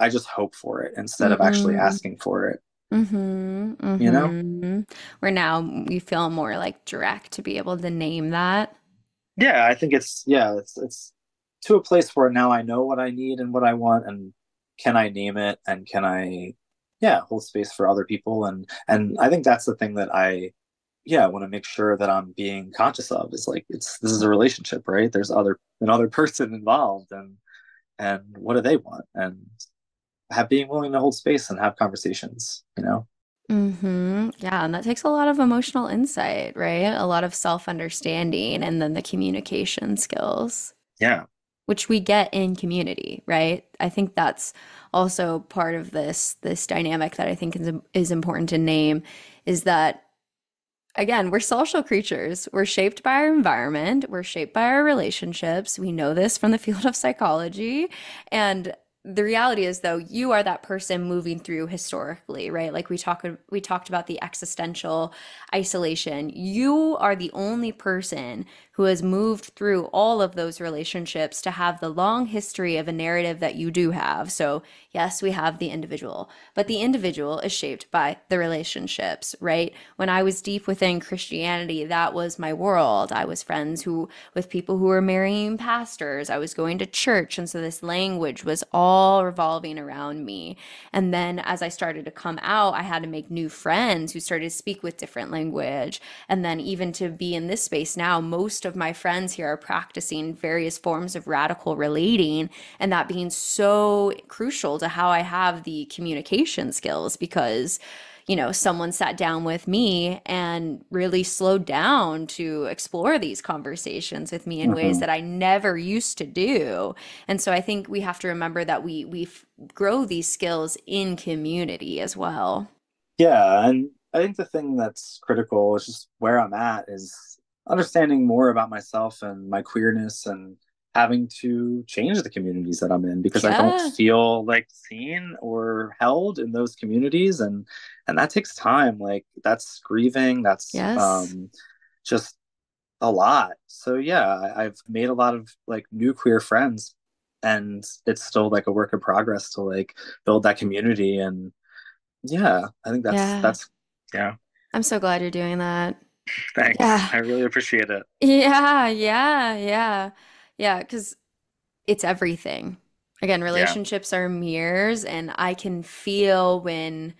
just hope for it instead of actually Mm-hmm. asking for it, Mm-hmm. you know? Mm-hmm. Where now we feel more like direct to be able to name that. Yeah, I think it's to a place where now I know what I need and what I want, and can I name it, and can I, yeah, hold space for other people. And I think that's the thing that I, yeah, want to make sure that I'm being conscious of is like this is a relationship, right? There's another person involved, and what do they want? And have being willing to hold space and have conversations. Mm-hmm. Yeah, and that takes a lot of emotional insight, right? A lot of self-understanding and then the communication skills, Yeah. which we get in community, right? I think that's also part of this dynamic that I think is important to name is that again, we're social creatures. We're shaped by our environment, we're shaped by our relationships. We know this from the field of psychology. And the reality is though, you are that person moving through historically, right? Like we talked about the existential isolation. You are the only person who has moved through all of those relationships to have the long history of a narrative that you do have. So, yes, we have the individual, but the individual is shaped by the relationships, right? When I was deep within Christianity, that was my world. I was friends with people who were marrying pastors. I was going to church. And so this language was all revolving around me. And then as I started to come out, I had to make new friends who started to speak with different language. And then even to be in this space now, most of my friends here are practicing various forms of radical relating, and that being so crucial to how I have the communication skills because someone sat down with me and really slowed down to explore these conversations with me in ways Hmm. that I never used to do. And so I think we have to remember that we grow these skills in community as well. Yeah, and I think the thing that's critical is just where I'm at is understanding more about myself and my queerness and having to change the communities that I'm in because I don't Yeah. feel like seen or held in those communities, and that takes time. Like that's grieving, that's Yes. just a lot. So yeah, I've made a lot of like new queer friends, and it's still like a work in progress to like build that community. And yeah, I think that's Yeah. that's yeah. I'm so glad you're doing that. Thanks. Yeah. I really appreciate it. Yeah, yeah, yeah. Yeah, because it's everything. Again, Yeah. relationships are mirrors, and I can feel when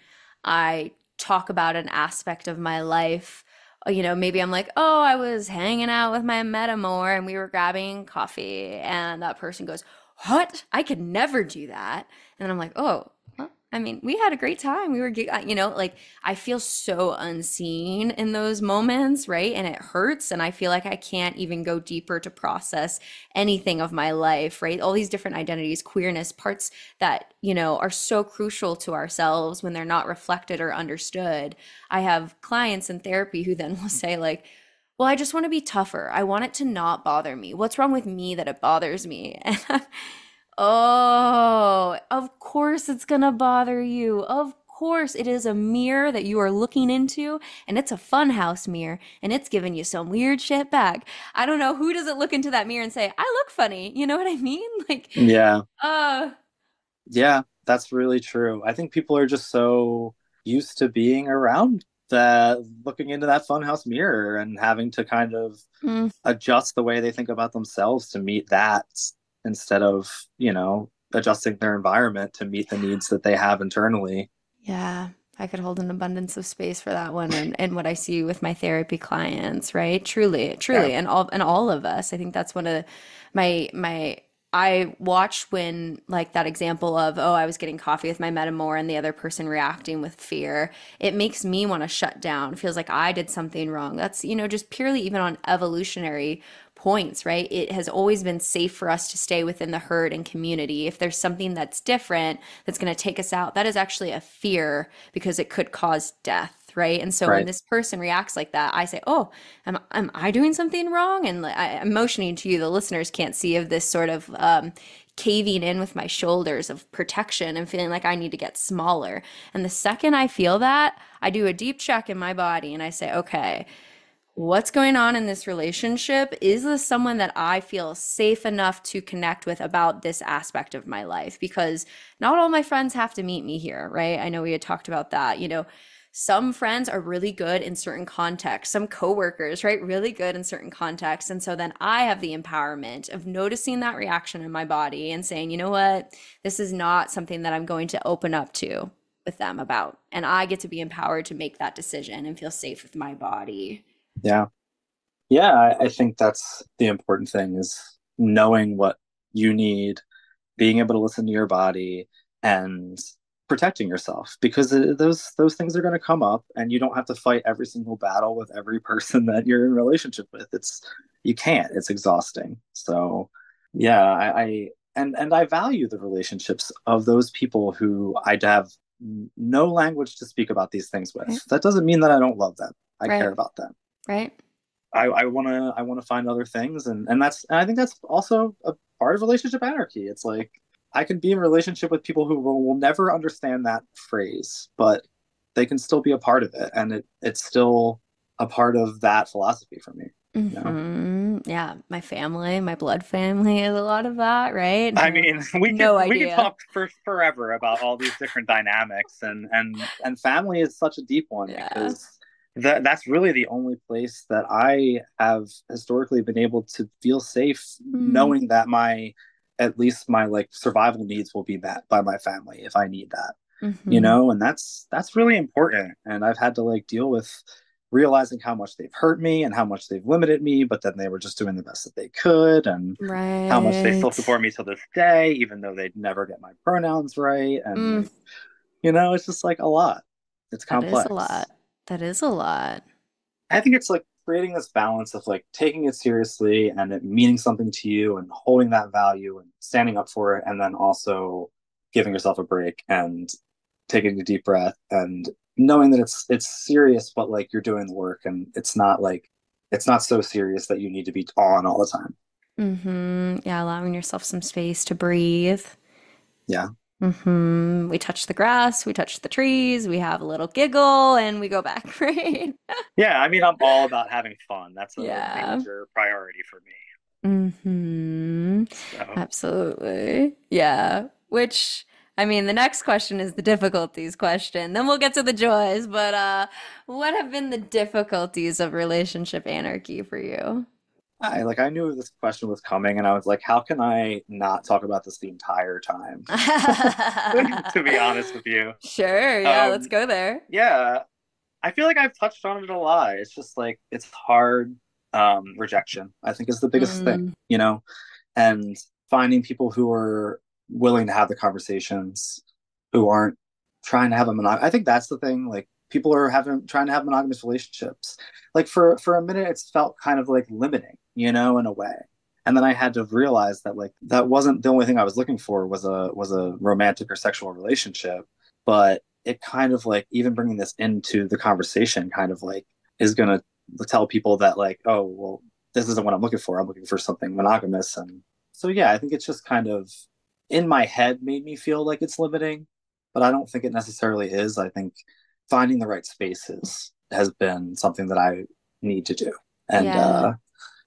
I talk about an aspect of my life. Maybe I'm like, oh, I was hanging out with my metamor and we were grabbing coffee, and that person goes, what? I could never do that. And then I'm like, oh, well, I mean, we had a great time. We were, like I feel so unseen in those moments, right? And it hurts. And I feel like I can't even go deeper to process anything of my life, right? All these different identities, queerness, parts that, are so crucial to ourselves when they're not reflected or understood. I have clients in therapy who then will say, like, well, I just want to be tougher. I want it to not bother me. What's wrong with me that it bothers me? And oh, of course it's gonna bother you. Of course, it is a mirror that you are looking into, and it's a funhouse mirror, and it's giving you some weird shit back. I don't know who doesn't look into that mirror and say, I look funny. You know what I mean? Like, Yeah. uh, Yeah, that's really true. I think people are just so used to being around looking into that funhouse mirror and having to kind of Mm, adjust the way they think about themselves to meet that instead of, adjusting their environment to meet the needs that they have internally. yeah, I could hold an abundance of space for that one and what I see with my therapy clients, right? Truly, Yeah. truly, and all of us. I think that's one of my I watched when like that example of, oh, I was getting coffee with my metamor and the other person reacting with fear. It makes me want to shut down. It feels like I did something wrong. That's, just purely even on evolutionary points, right? It has always been safe for us to stay within the herd and community. If there's something that's different that's going to take us out, that is actually a fear because it could cause death. Right. And so when Right. this person reacts like that, I say, oh, am I doing something wrong? And I'm motioning to you, the listeners can't see, of this sort of caving in with my shoulders of protection and feeling like I need to get smaller. And the second I feel that, I do a deep check in my body and I say, okay, what's going on in this relationship? Is this someone that I feel safe enough to connect with about this aspect of my life? Because not all my friends have to meet me here, right? I know we had talked about that. Some friends are really good in certain contexts, some coworkers, right? Really good in certain contexts. And so then I have the empowerment of noticing that reaction in my body and saying, you know what? This is not something that I'm going to open up to with them about. And I get to be empowered to make that decision and feel safe with my body. Yeah. Yeah, I think that's the important thing is knowing what you need, being able to listen to your body and protecting yourself because those things are going to come up and you don't have to fight every single battle with every person that you're in a relationship with. You can't. It's exhausting. So, yeah, and I value the relationships of those people who I'd have no language to speak about these things with. Right. That doesn't mean that I don't love them. I care Right. about them. Right. I wanna find other things and I think that's also a part of relationship anarchy. It's like I can be in a relationship with people who will never understand that phrase, but they can still be a part of it, and it's still a part of that philosophy for me. You know, Yeah, my family, my blood family is a lot of that, right? I mean, No we could idea. talk for forever about all these different dynamics, and family is such a deep one Yeah. because that's really the only place that I have historically been able to feel safe, Mm, knowing that my at least my like survival needs will be met by my family if I need that, hmm. and that's really important. And I've had to like deal with realizing how much they've hurt me and how much they've limited me, but then they were just doing the best that they could, and how much they still Right. support me to this day, even though they'd never get my pronouns right. And Mm, like, it's just like a lot. It's that is a lot. complex. That is a lot. I think it's like creating this balance of like taking it seriously and it meaning something to you and holding that value and standing up for it, and then also giving yourself a break and taking a deep breath and knowing that it's serious, but like you're doing the work and it's not so serious that you need to be on all the time. Yeah, allowing yourself some space to breathe. Yeah. We touch the grass, we touch the trees, we have a little giggle, and we go back, right? Yeah, I mean, I'm all about having fun. That's a Yeah. major priority for me. Hmm. So, Absolutely. Yeah. Which, I mean, the next question is the difficulties question. Then we'll get to the joys, but what have been the difficulties of relationship anarchy for you? I knew this question was coming, and I was like, how can I not talk about this the entire time? To be honest with you, Sure, yeah, let's um, go there. yeah, I feel like I've touched on it a lot. It's just like it's hard. Rejection, I think, is the biggest thing, Mm, and finding people who are willing to have the conversations, who aren't trying to have a monog. I think that's the thing. Like people are having trying to have monogamous relationships. Like for a minute, it's felt kind of like limiting, in a way. And then I had to realize that like that wasn't the only thing I was looking for was a romantic or sexual relationship, but it kind of like even bringing this into the conversation kind of like is gonna tell people that like, oh well, this isn't what I'm looking for. I'm looking for something monogamous. And so, yeah, I think it's just kind of in my head made me feel like it's limiting, but I don't think it necessarily is. I think finding the right spaces has been something that I need to do. And yeah,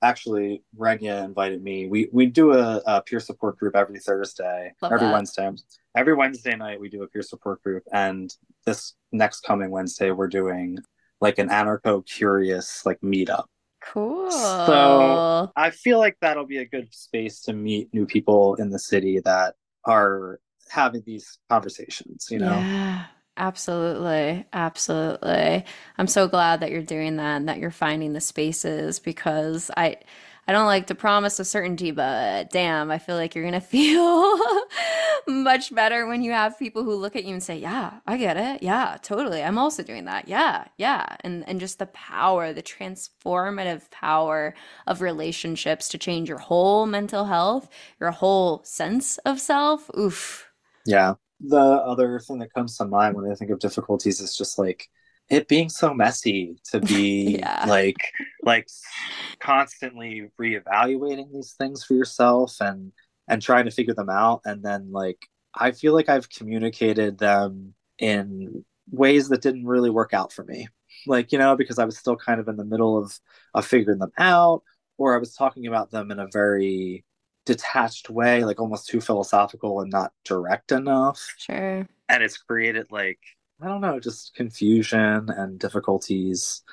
actually, Renia invited me. We do a peer support group every Thursday, love that. Every Wednesday night we do a peer support group, and this next coming Wednesday we're doing like an anarcho-curious like meetup. So Cool. I feel like that'll be a good space to meet new people in the city that are having these conversations, you know? Yeah, absolutely. Absolutely. I'm so glad that you're doing that and that you're finding the spaces because I don't like to promise a certainty, but damn, I feel like you're gonna feel much better when you have people who look at you and say, "Yeah, I get it. Yeah, totally. I'm also doing that. Yeah, yeah." And just the power, the transformative power of relationships to change your whole mental health, your whole sense of self. Oof. Yeah. The other thing that comes to mind when I think of difficulties is just like it being so messy to be Yeah. like constantly reevaluating these things for yourself and trying to figure them out. And then like I feel like I've communicated them in ways that didn't really work out for me. Like, you know, because I was still kind of in the middle of figuring them out, or I was talking about them in a very detached way, like almost too philosophical and not direct enough. Sure. And it's created like, I don't know, just confusion and difficulties,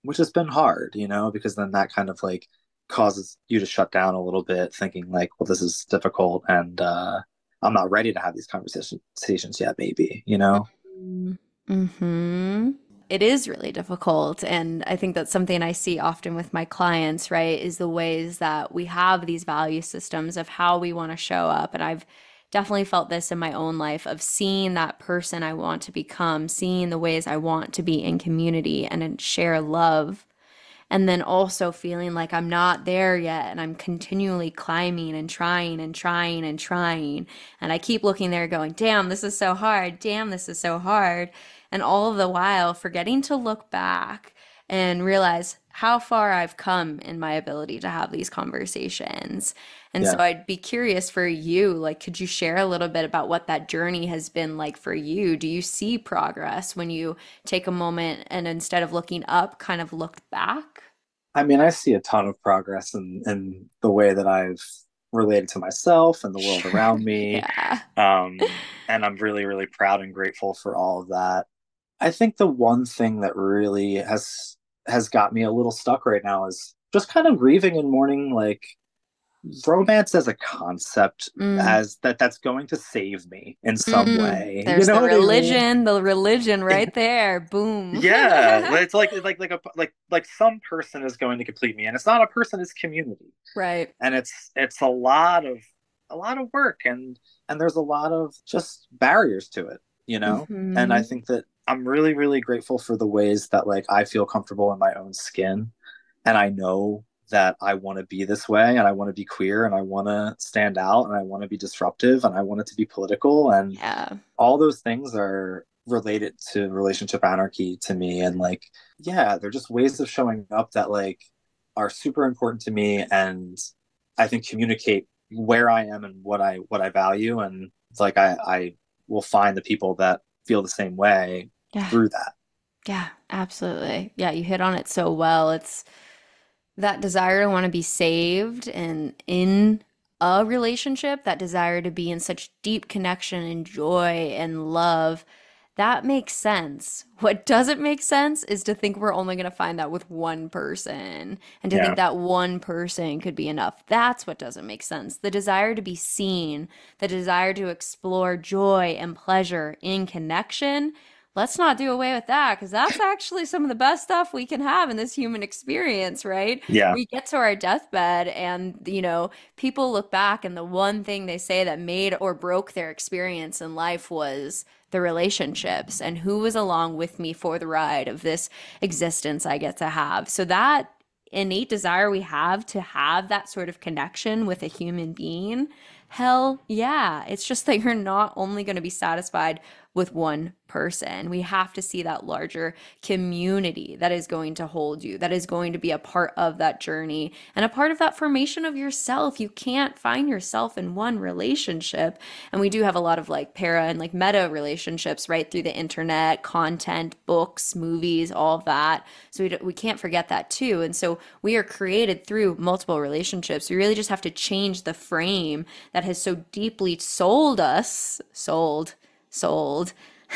which has been hard, you know, because then that kind of like causes you to shut down a little bit, thinking like, well, this is difficult and I'm not ready to have these conversations yet, maybe, you know? Mm-hmm. It is really difficult. And I think that's something I see often with my clients, right? Is the ways that we have these value systems of how we want to show up. And I've definitely felt this in my own life of seeing that person I want to become, seeing the ways I want to be in community and in share love and then also feeling like I'm not there yet and I'm continually climbing and trying and trying and trying. And I keep looking there going, damn, this is so hard. Damn, this is so hard. And all of the while forgetting to look back and realize how far I've come in my ability to have these conversations. And so Yeah. I'd be curious for you, like, could you share a little bit about what that journey has been like for you? Do you see progress when you take a moment and instead of looking up, kind of look back? I mean, I see a ton of progress in the way that I've related to myself and the world Sure. around me. Yeah. And I'm really, really proud and grateful for all of that. I think the one thing that really has got me a little stuck right now is just kind of grieving and mourning like romance as a concept Mm, as that's going to save me in some way. You there's know what I mean? the religion right there. Boom. Yeah, it's like some person is going to complete me, and it's not a person, it's community. Right. And it's a lot of work and there's a lot of just barriers to it, you know? And I Hmm. think that I'm really, really grateful for the ways that like I feel comfortable in my own skin and I know that I want to be this way and I want to be queer and I want to stand out and I want to be disruptive and I want it to be political and Yeah. all those things are related to relationship anarchy to me and like yeah, they're just ways of showing up that like are super important to me and I think communicate where I am and what I value and it's like I will find the people that feel the same way Yeah. through that. Yeah. Absolutely. Yeah. You hit on it so well. It's that desire to want to be saved and in a relationship, that desire to be in such deep connection and joy and love, that makes sense. What doesn't make sense is to think we're only going to find that with one person and to think Yeah. that one person could be enough. That's what doesn't make sense. The desire to be seen, the desire to explore joy and pleasure in connection, let's not do away with that because that's actually some of the best stuff we can have in this human experience, right? Yeah. We get to our deathbed and, people look back and the one thing they say that made or broke their experience in life was the relationships and who was along with me for the ride of this existence I get to have. So that innate desire we have to have that sort of connection with a human being, hell yeah. It's just that you're not only going to be satisfied with one person. We have to see that larger community that is going to hold you, that is going to be a part of that journey and a part of that formation of yourself. You can't find yourself in one relationship. And we do have a lot of like para and like meta relationships, right? Through the internet, content, books, movies, all of that. So we can't forget that too. And so we are created through multiple relationships. We really just have to change the frame that has so deeply sold us, sold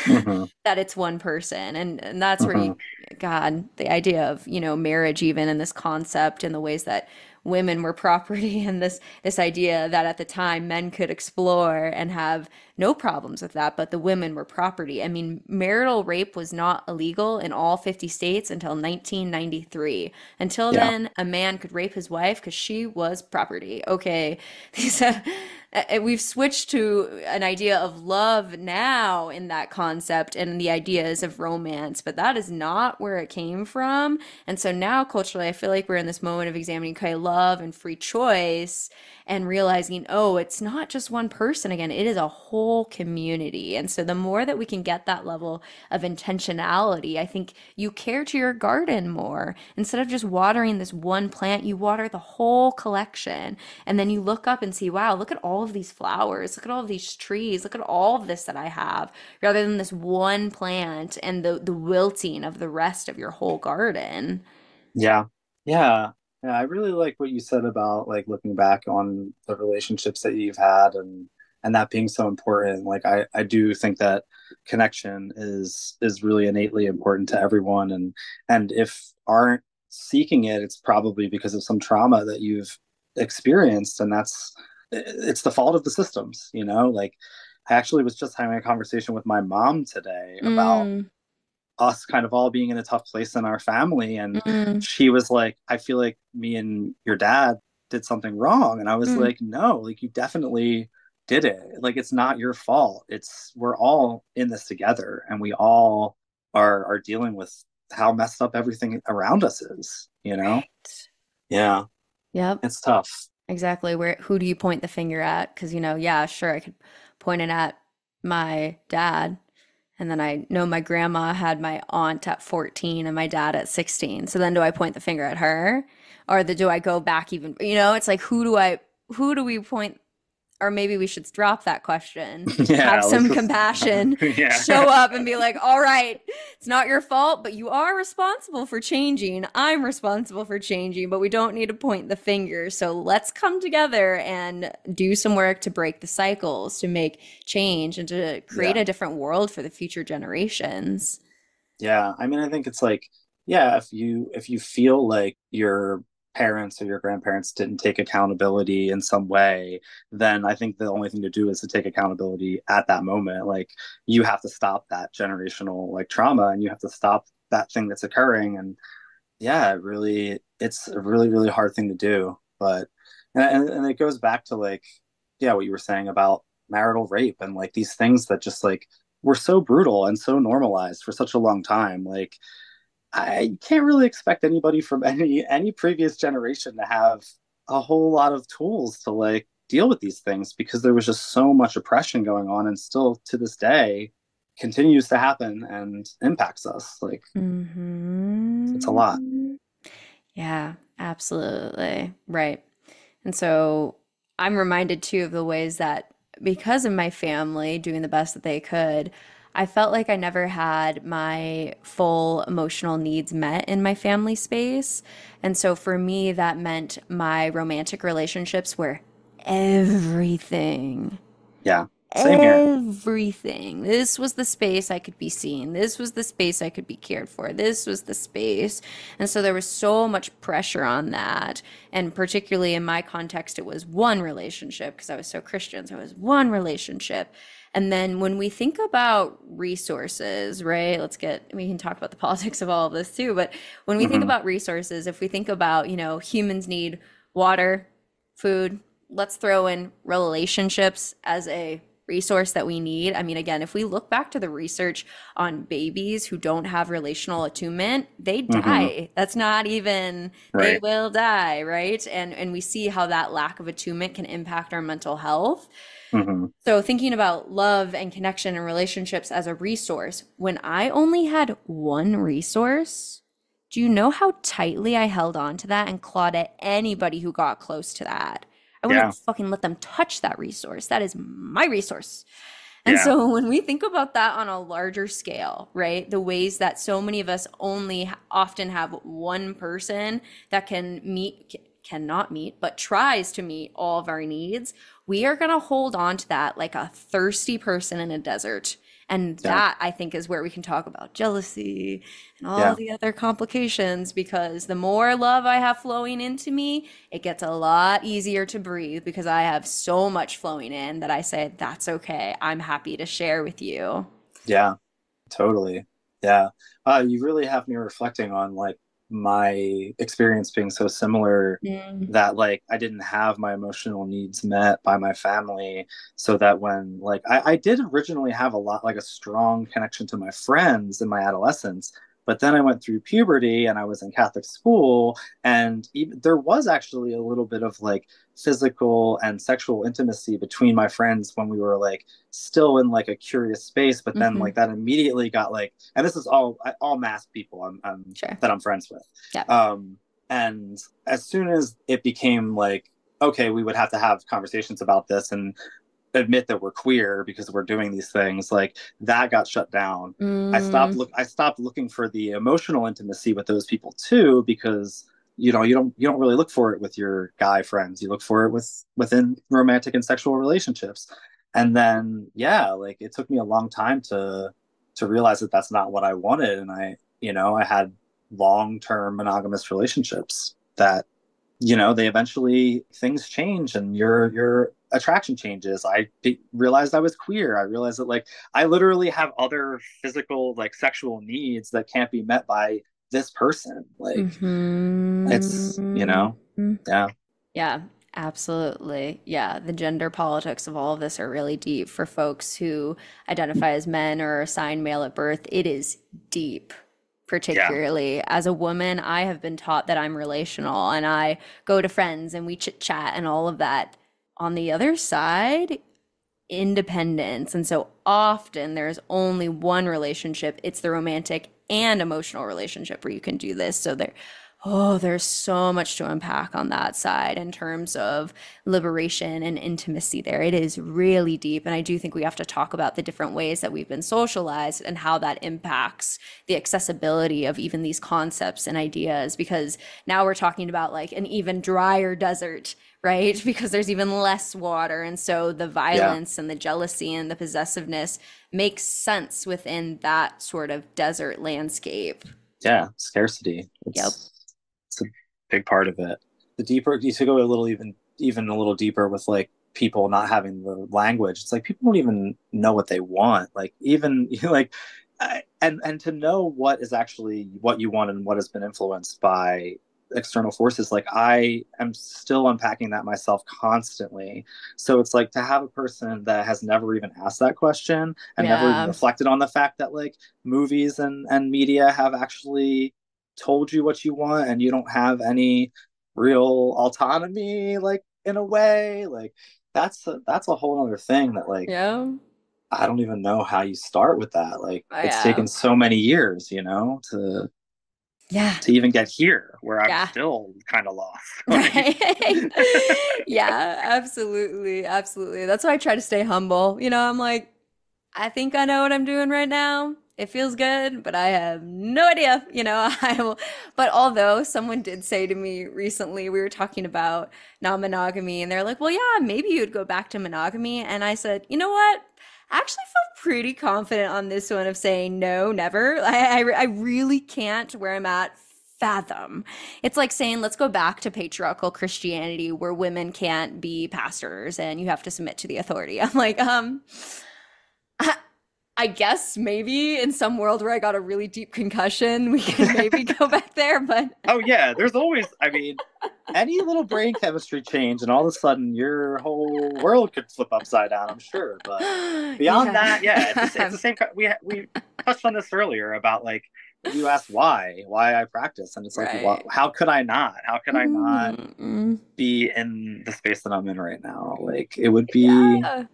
Hmm. that it's one person. And that's where Hmm. you, God, the idea of, marriage even and this concept and the ways that women were property and this idea that at the time men could explore and have no problems with that, but the women were property. I mean, marital rape was not illegal in all 50 states until 1993. Until Yeah. then, a man could rape his wife because she was property. Okay. We've switched to an idea of love now in that concept and the ideas of romance, but that is not where it came from. And so now culturally, I feel like we're in this moment of examining, okay, love and free choice and realizing, oh, it's not just one person again, it is a whole community. And so the more that we can get that level of intentionality, I think you care to your garden more. Instead of just watering this one plant, you water the whole collection. And then you look up and see, wow, look at all of these flowers, look at all of these trees, look at all of this that I have, rather than this one plant and the wilting of the rest of your whole garden. Yeah. Yeah. Yeah. I really like what you said about like looking back on the relationships that you've had and that being so important. Like I do think that connection is really innately important to everyone. And if aren't seeking it, it's probably because of some trauma that you've experienced. And it's the fault of the systems, you know? Like I actually was just having a conversation with my mom today about Mm, us kind of all being in a tough place in our family. And mm, she was like, I feel like me and your dad did something wrong. And I was mm. like, no, like you definitely did it. Like it's not your fault. It's we're all in this together and we all are dealing with how messed up everything around us is, you know? Right. Yeah, Yep. it's tough. Exactly. Who do you point the finger at? Because, yeah, sure, I could point it at my dad. And then I know my grandma had my aunt at 14 and my dad at 16. So then do I point the finger at her? Or do I go back even, it's like who do we point, or maybe we should drop that question, have Yeah, let's some just compassion, yeah. show up and be like, all right, it's not your fault, but you are responsible for changing. I'm responsible for changing, but we don't need to point the finger. So let's come together and do some work to break the cycles, to make change and to create Yeah. a different world for the future generations. Yeah, I mean, I think it's like, yeah, if you feel like your parents or your grandparents didn't take accountability in some way, then I think the only thing to do is to take accountability at that moment. Like you have to stop that generational like trauma and you have to stop that thing that's occurring. And yeah, it's a really, really hard thing to do. But and it goes back to like, yeah, what you were saying about marital rape and like these things that just like were so brutal and so normalized for such a long time. Like I can't really expect anybody from any previous generation to have a whole lot of tools to like deal with these things because there was just so much oppression going on and still to this day continues to happen and impacts us. Like it's a lot. Hmm. Yeah, absolutely. Right. And so I'm reminded too of the ways that because of my family doing the best that they could, I felt like I never had my full emotional needs met in my family space. And so for me, that meant my romantic relationships were everything. Yeah. Same here. Everything. This was the space I could be seen. This was the space I could be cared for. This was the space. And so there was so much pressure on that. And particularly in my context, it was one relationship because I was so Christian. So it was one relationship. And then when we think about resources, right? We can talk about the politics of all of this too. But when we think Hmm. about resources, if we think about, humans need water, food, let's throw in relationships as a resource that we need. I mean, again, if we look back to the research on babies who don't have relational attunement, they Hmm. die. That's not even, they Right. will die, right? And we see how that lack of attunement can impact our mental health. Hmm. So thinking about love and connection and relationships as a resource, when I only had one resource, do you know how tightly I held on to that and clawed at anybody who got close to that? I wouldn't Yeah. fucking let them touch that resource. That is my resource. And Yeah. so when we think about that on a larger scale, right, the ways that so many of us only often have one person that cannot meet, but tries to meet all of our needs, we are going to hold on to that like a thirsty person in a desert. And Yeah. that I think is where we can talk about jealousy and all Yeah. the other complications, because the more love I have flowing into me, it gets a lot easier to breathe because I have so much flowing in that I say, that's okay. I'm happy to share with you. Yeah. Totally. Yeah. You really have me reflecting on like my experience being so similar Mm. that like I didn't have my emotional needs met by my family. So that when like I did originally have a lot like a strong connection to my friends in my adolescence. But then I went through puberty and I was in Catholic school, and even, there was actually a little bit of like physical and sexual intimacy between my friends when we were like still in like a curious space, but then Hmm. like that immediately got like, and this is all masked people I'm Sure. that I'm friends with. Yeah. And as soon as it became like, okay, we would have to have conversations about this and admit that we're queer because we're doing these things, like that got shut down. Mm. I stopped looking for the emotional intimacy with those people too, because you don't really look for it with your guy friends. You look for it within romantic and sexual relationships. And then yeah, like it took me a long time to realize that that's not what I wanted. And I had long-term monogamous relationships that they eventually, things change and your attraction changes. Realized I was queer. I realized that like I literally have other physical like sexual needs that can't be met by this person. Like it's Hmm. yeah. Yeah, absolutely. Yeah, the gender politics of all of this are really deep for folks who identify as men or are assigned male at birth. It is deep. Yeah. Particularly as a woman, I have been taught that I'm relational and I go to friends and we chit chat and all of that. On the other side, independence. And so often there's only one relationship. It's the romantic and emotional relationship where you can do this. So there's so much to unpack on that side in terms of liberation and intimacy there. It is really deep. And I do think we have to talk about the different ways that we've been socialized and how that impacts the accessibility of even these concepts and ideas. Because now we're talking about like an even drier desert, right? Because there's even less water. And so the Yeah. violence and the jealousy and the possessiveness makes sense within that sort of desert landscape. Yeah. Scarcity. Yep. It's a big part of it. The deeper you to go a little even a little deeper with like people not having the language, it's like people don't even know what they want. Like even like and to know what is actually what you want and what has been influenced by external forces, like I am still unpacking that myself constantly. So it's like to have a person that has never even asked that question and never even Yeah. reflected on the fact that like movies and media have actually told you what you want and you don't have any real autonomy, like in a way, like that's a whole other thing that like Yeah. I don't even know how you start with that. Like it's Yeah. taken so many years, Yeah. to even get here where I'm Yeah. still kind of lost. Like, Right. Yeah, absolutely. Absolutely. That's why I try to stay humble. I'm like, I think I know what I'm doing right now. It feels good, but I have no idea. I will. But although someone did say to me recently, we were talking about non-monogamy, and they're like, well, yeah, maybe you'd go back to monogamy. And I said, you know what? I actually feel pretty confident on this one of saying no, never. I really can't, where I'm at, fathom. It's like saying, let's go back to patriarchal Christianity where women can't be pastors and you have to submit to the authority. I'm like, I guess maybe in some world where I got a really deep concussion, we can maybe go back there. But oh yeah, there's always, I mean, any little brain chemistry change and all of a sudden your whole world could flip upside down, I'm sure. But beyond that, yeah, it's the yeah. same. We touched on this earlier about like you asked why I practice, and it's like, what? Right. How could I not? How could I not Mm. be in the space that I'm in right now? Like it would be. Yeah.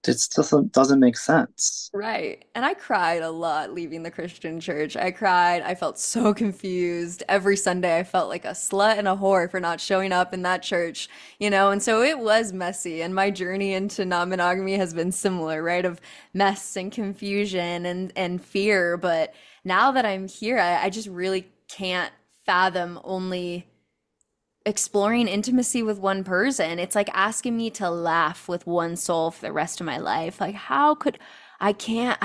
It just doesn't make sense. Right. And I cried a lot leaving the Christian church. I cried. I felt so confused. Every Sunday, I felt like a slut and a whore for not showing up in that church. And so it was messy. And my journey into non-monogamy has been similar, right? Of mess and confusion and fear. But now that I'm here, I just really can't fathom only exploring intimacy with one person. It's like asking me to laugh with one soul for the rest of my life. Like, how could I can't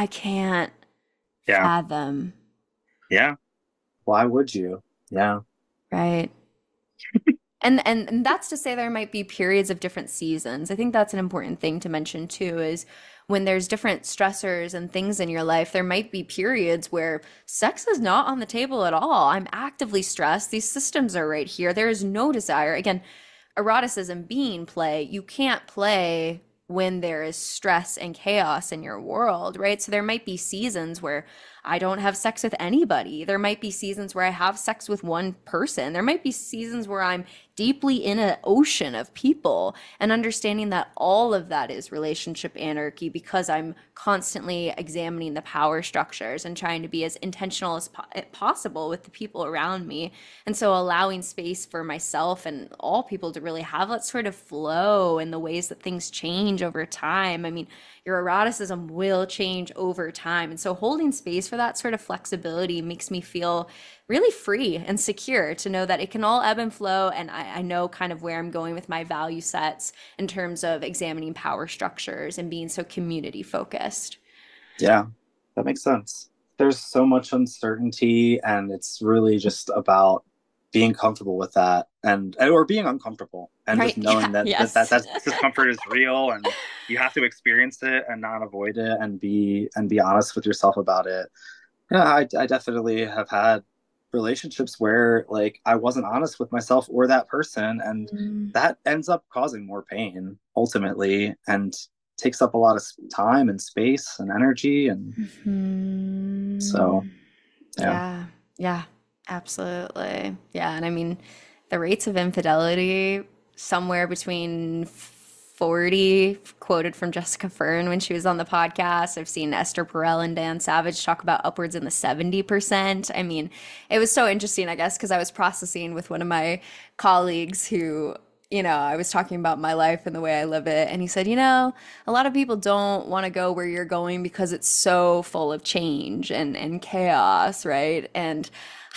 Yeah. fathom, Yeah. Why would you? Yeah. right? And that's to say there might be periods of different seasons. I think that's an important thing to mention too, is when there's different stressors and things in your life, there might be periods where sex is not on the table at all. I'm actively stressed. These systems are right here. There is no desire. Again, eroticism being play, you can't play when there is stress and chaos in your world, right? So there might be seasons where I don't have sex with anybody. There might be seasons where I have sex with one person. There might be seasons where I'm deeply in an ocean of people, and understanding that all of that is relationship anarchy because I'm constantly examining the power structures and trying to be as intentional as possible with the people around me. And so allowing space for myself and all people to really have that sort of flow in the ways that things change over time. I mean, your eroticism will change over time. And so holding space for that sort of flexibility makes me feel really free and secure to know that it can all ebb and flow. And I know kind of where I'm going with my value sets in terms of examining power structures and being so community focused. Yeah. That makes sense. There's so much uncertainty, and it's really just about being comfortable with that, and or being uncomfortable, and Right? just knowing Yeah. Yes. that discomfort is real, and you have to experience it and not avoid it, and be honest with yourself about it. Yeah, I definitely have had relationships where like I wasn't honest with myself or that person, and Mm. that ends up causing more pain ultimately, and takes up a lot of time and space and energy, and so Mhm. yeah. Yeah, yeah, absolutely. Yeah, and I mean, the rates of infidelity somewhere between 40, quoted from Jessica Fern when she was on the podcast. I've seen Esther Perel and Dan Savage talk about upwards in the 70%. I mean, it was so interesting, I guess, because I was processing with one of my colleagues who, I was talking about my life and the way I live it. And he said, a lot of people don't want to go where you're going because it's so full of change and chaos, right? And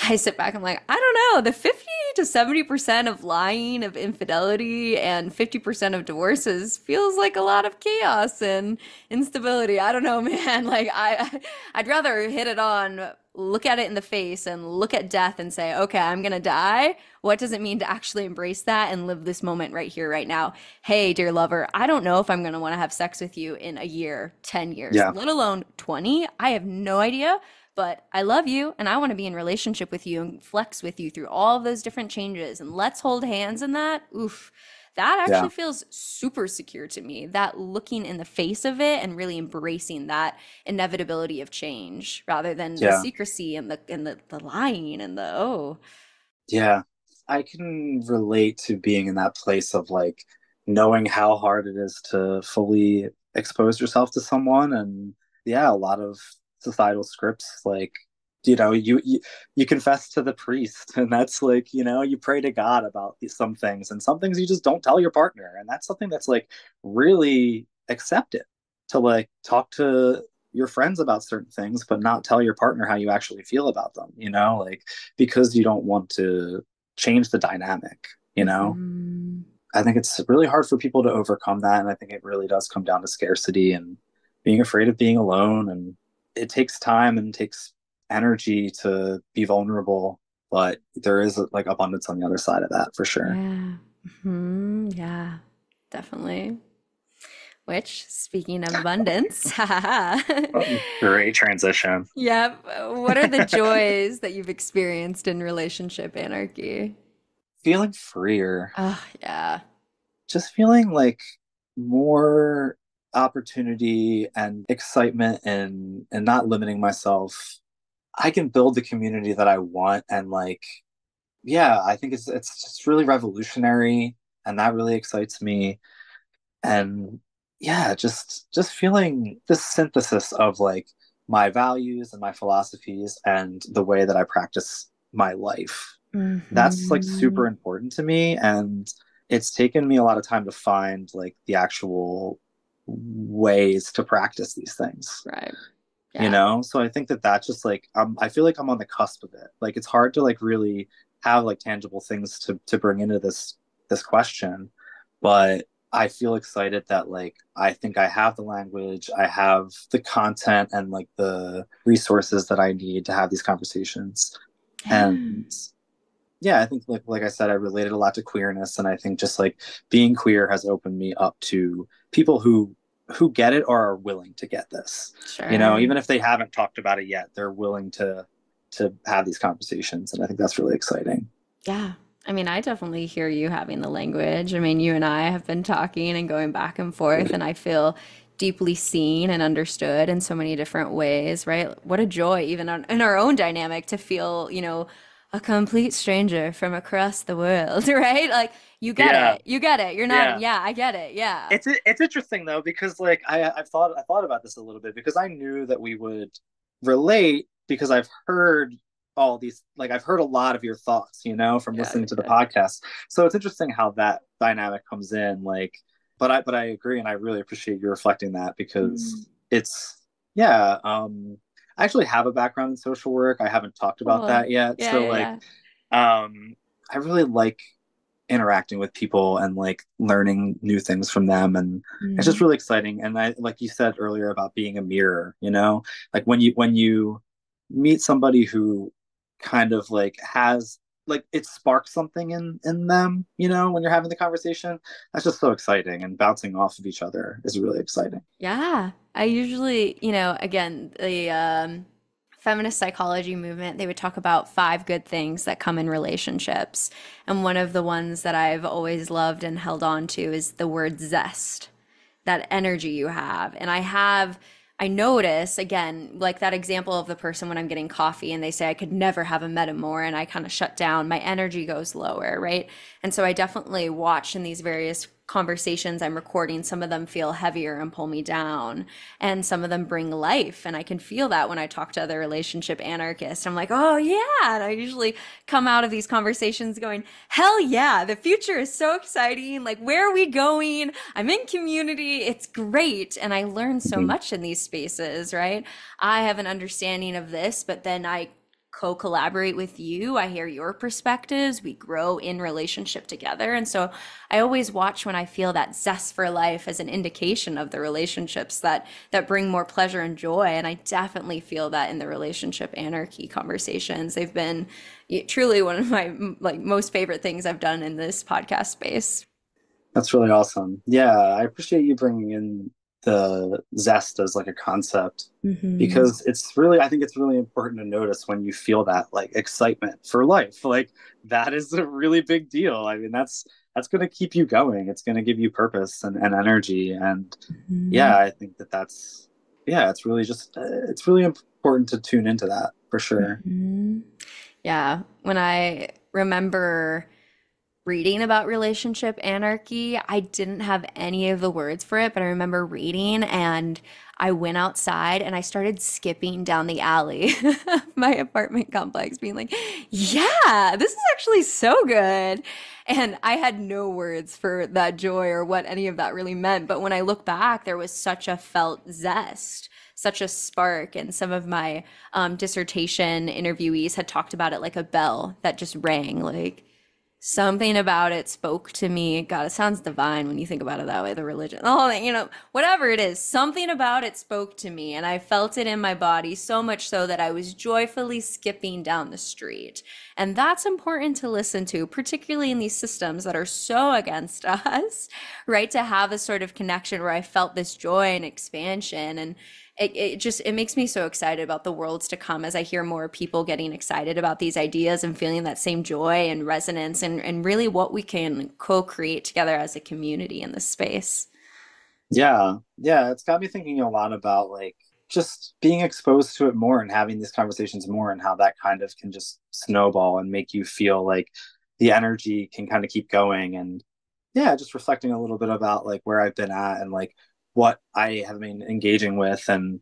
I sit back, I'm like, I don't know, the 50 to 70% of lying, of infidelity, and 50% of divorces feels like a lot of chaos and instability. I don't know, man. Like I'd rather hit it on, look at it in the face and look at death and say, okay, I'm gonna die. What does it mean to actually embrace that and live this moment right here, right now? Hey, dear lover, I don't know if I'm gonna want to have sex with you in a year, 10 years, Yeah. let alone 20. I have no idea, but I love you and I want to be in relationship with you and flex with you through all of those different changes. And let's hold hands in that. Oof. That Yeah. actually feels super secure to me. That looking in the face of it and really embracing that inevitability of change rather than the Yeah. secrecy and the lying and the oh. Yeah. I can relate to being in that place of like knowing how hard it is to fully expose yourself to someone. And yeah, a lot of societal scripts like you confess to the priest, and that's like you pray to God about some things, and some things you just don't tell your partner, and that's something that's like really accepted, to like talk to your friends about certain things but not tell your partner how you actually feel about them, like because you don't want to change the dynamic, you know? Mhm. I think it's really hard for people to overcome that. And I think it really does come down to scarcity and being afraid of being alone. And it takes time and takes energy to be vulnerable, but there is like abundance on the other side of that for sure. Yeah. Yeah, definitely. Which, speaking of abundance, Great transition. yep. What are the joys that you've experienced in relationship anarchy? Feeling freer, Oh, yeah. just feeling like more opportunity and excitement, and not limiting myself. I can build the community that I want, and like yeah, I think it's just really revolutionary, and that really excites me. And yeah, just feeling this synthesis of like my values and my philosophies and the way that I practice my life. That's like Hmm. super important to me, and it's taken me a lot of time to find like the actual ways to practice these things, Right. Yeah. so I think that just like I feel like I'm on the cusp of it. Like it's hard to like really have like tangible things to bring into this question. But I feel excited that like I think I have the language, I have the content and like the resources that I need to have these conversations. Yeah. And yeah, I think like I said, I related a lot to queerness, and I think just like being queer has opened me up to people who get it or are willing to get this. You know, Sure. even if they haven't talked about it yet, they're willing to have these conversations, and I think that's really exciting. Yeah. I mean, I definitely hear you having the language. I mean, you and I have been talking and going back and forth, and I feel deeply seen and understood in so many different ways, right? What a joy, even in our own dynamic, to feel, a complete stranger from across the world, right? Like, you get Yeah, it. You get it. You're not, yeah. yeah, I get it. Yeah. It's interesting though because like I thought about this a little bit because I knew that we would relate because I've heard all these like I've heard a lot of your thoughts, from Yeah. listening to the Yeah. podcast. So it's interesting how that dynamic comes in. Like, but I agree, and I really appreciate you reflecting that Mm. because it's yeah. I actually have a background in social work. I haven't talked about Cool. that yet. Yeah, So yeah, like, yeah. I really like interacting with people and like learning new things from them, and it's just Mm. really exciting. And I like you said earlier about being a mirror, like when you meet somebody who kind of like has like it sparks something in them, when you're having the conversation. That's just so exciting, and bouncing off of each other is really exciting. Yeah, I usually, again, the feminist psychology movement, they would talk about five good things that come in relationships. And one of the ones that I've always loved and held on to is the word zest, that energy you have. And I notice again, like that example of the person when I'm getting coffee and they say I could never have a metamor and I kind of shut down, my energy goes lower, right? And so I definitely watch in these various conversations I'm recording, some of them feel heavier and pull me down, and some of them bring life. And I can feel that when I talk to other relationship anarchists. I'm like, oh, yeah. And I usually come out of these conversations going, hell yeah, the future is so exciting. Like, where are we going? I'm in community. It's great. And I learn so Mhm. much in these spaces, right? I have an understanding of this, but then I co-collaborate with you. I hear your perspectives. We grow in relationship together. And so I always watch when I feel that zest for life as an indication of the relationships that bring more pleasure and joy. And I definitely feel that in the relationship anarchy conversations. They've been truly one of my like most favorite things I've done in this podcast space. That's really awesome. Yeah, I appreciate you bringing in the zest as like a concept Hmm. because I think it's really important to notice when you feel that like excitement for life. Like that is a really big deal. I mean, that's going to keep you going. It's going to give you purpose and energy. And yeah, I think yeah, it's really important to tune into that for sure. Hmm. Yeah. When I remember reading about relationship anarchy. I didn't have any of the words for it, but I remember reading and I went outside and I started skipping down the alley of my apartment complex, being like, yeah, this is actually so good. And I had no words for that joy or what any of that really meant. But when I look back, there was such a felt zest, such a spark. And some of my dissertation interviewees had talked about it like a bell that just rang, like, something about it spoke to me. God, it sounds divine when you think about it that way, the religion. Oh, whatever it is, something about it spoke to me, and I felt it in my body so much so that I was joyfully skipping down the street. And that's important to listen to, particularly in these systems that are so against us, right? To have a sort of connection where I felt this joy and expansion. And it makes me so excited about the worlds to come as I hear more people getting excited about these ideas and feeling that same joy and resonance and really what we can co-create together as a community in this space. Yeah, yeah, it's got me thinking a lot about like just being exposed to it more and having these conversations more and how that kind of can just snowball and make you feel like the energy can kind of keep going. And yeah, just reflecting a little bit about like where I've been at and like what I have been engaging with. And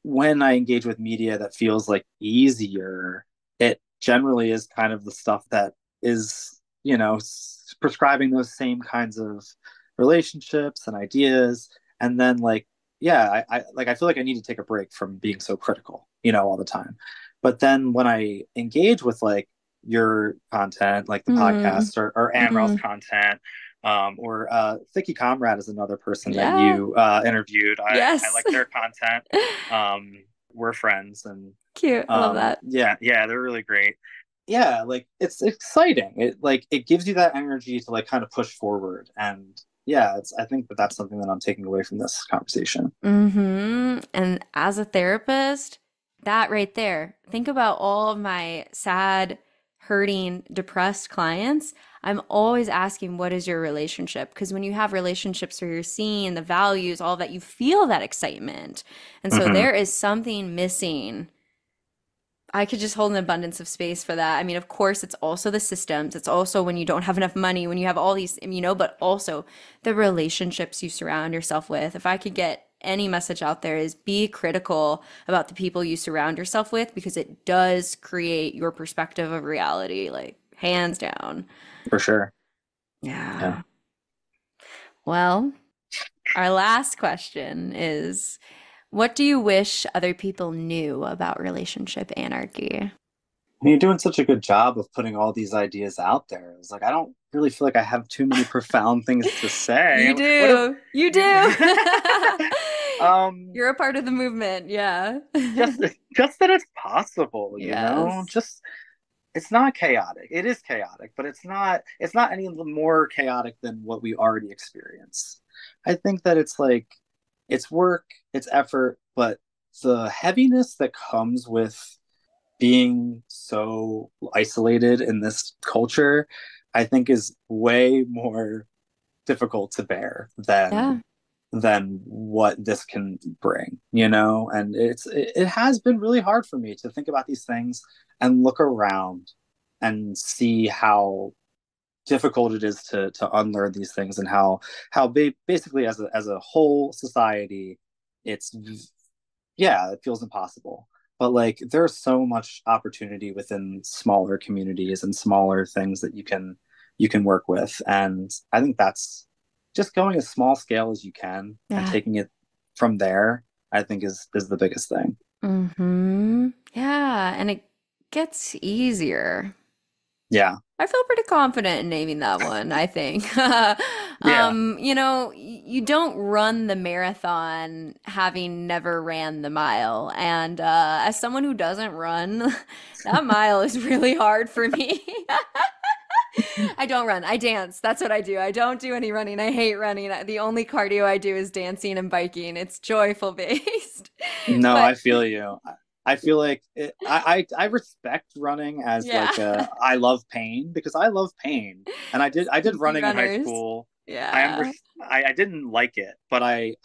when I engage with media that feels like easier, it generally is kind of the stuff that is, prescribing those same kinds of relationships and ideas. And then like, yeah, I feel like I need to take a break from being so critical, all the time. But then when I engage with like your content, like the Mm, podcast or Amrel's mm, content. Or Thicky Comrade is another person that yeah. you interviewed. I Yes. like their content. We're friends, and Cute. I love that. yeah, they're really great. Yeah, like it's exciting. It gives you that energy to like kind of push forward. And yeah, it's I think that that's something that I'm taking away from this conversation. And as a therapist, that right there, think about all of my sad, hurting, depressed clients. I'm always asking, what is your relationship? Because when you have relationships where you're seeing the values, all that, you feel that excitement. And so Hmm. there is something missing. I could just hold an abundance of space for that. I mean, of course, it's also the systems. It's also when you don't have enough money, when you have all these, but also the relationships you surround yourself with. If I could get any message out there is be critical about the people you surround yourself with because it does create your perspective of reality, like hands down. For sure. Yeah. Yeah. Well, our last question is, what do you wish other people knew about relationship anarchy? You're doing such a good job of putting all these ideas out there. It's like I don't really feel like I have too many profound things to say. You Whatever do. You you do. um You're a part of the movement. Yeah. just just that it's possible, Yes. Just it's not chaotic. It is chaotic, but it's not any more chaotic than what we already experience. I think that it's like it's work, it's effort, but the heaviness that comes with being so isolated in this culture, I think is way more difficult to bear Yeah. than what this can bring. And it has been really hard for me to think about these things and look around and see how difficult it is to unlearn these things, and how basically as a whole society, it's yeah, it feels impossible. But like there's so much opportunity within smaller communities and smaller things that you can work with. And I think that's just going as small scale as you can and Yeah. taking it from there, I think is the biggest thing. Yeah. And it gets easier. Yeah. I feel pretty confident in naming that one, I think. Yeah. You don't run the marathon having never ran the mile. And as someone who doesn't run, that mile is really hard for me. I don't run. I dance. That's what I do. I don't do any running. I hate running. The only cardio I do is dancing and biking. It's joyful based. No, But I feel you. I feel like I respect running as yeah, like a I love pain, because I love pain, and I did sneaky running in high runners. school. I am Yeah. I didn't like it, but I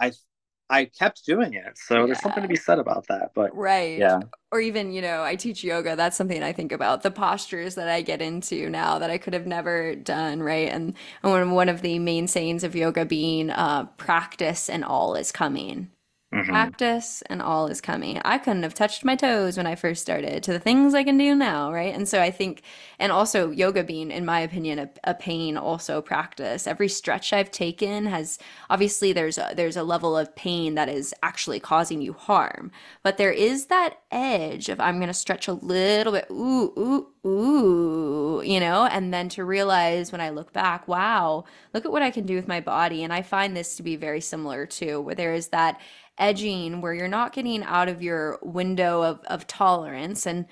kept doing it. So there's something to Yeah. be said about that. But Right. yeah. Or even, I teach yoga. That's something I think about. The postures that I get into now that I could have never done, right? And one of the main sayings of yoga being practice and all is coming. Hmm. Practice and all is coming. I couldn't have touched my toes when I first started to the things I can do now, right? And so I think, and also yoga being, in my opinion, a pain also practice. Every stretch I've taken has obviously there's a level of pain that is actually causing you harm, but there is that edge of I'm gonna stretch a little bit, ooh, ooh, ooh, and then to realize when I look back, wow, look at what I can do with my body. And I find this to be very similar too, where there is that edging where you're not getting out of your window of tolerance, and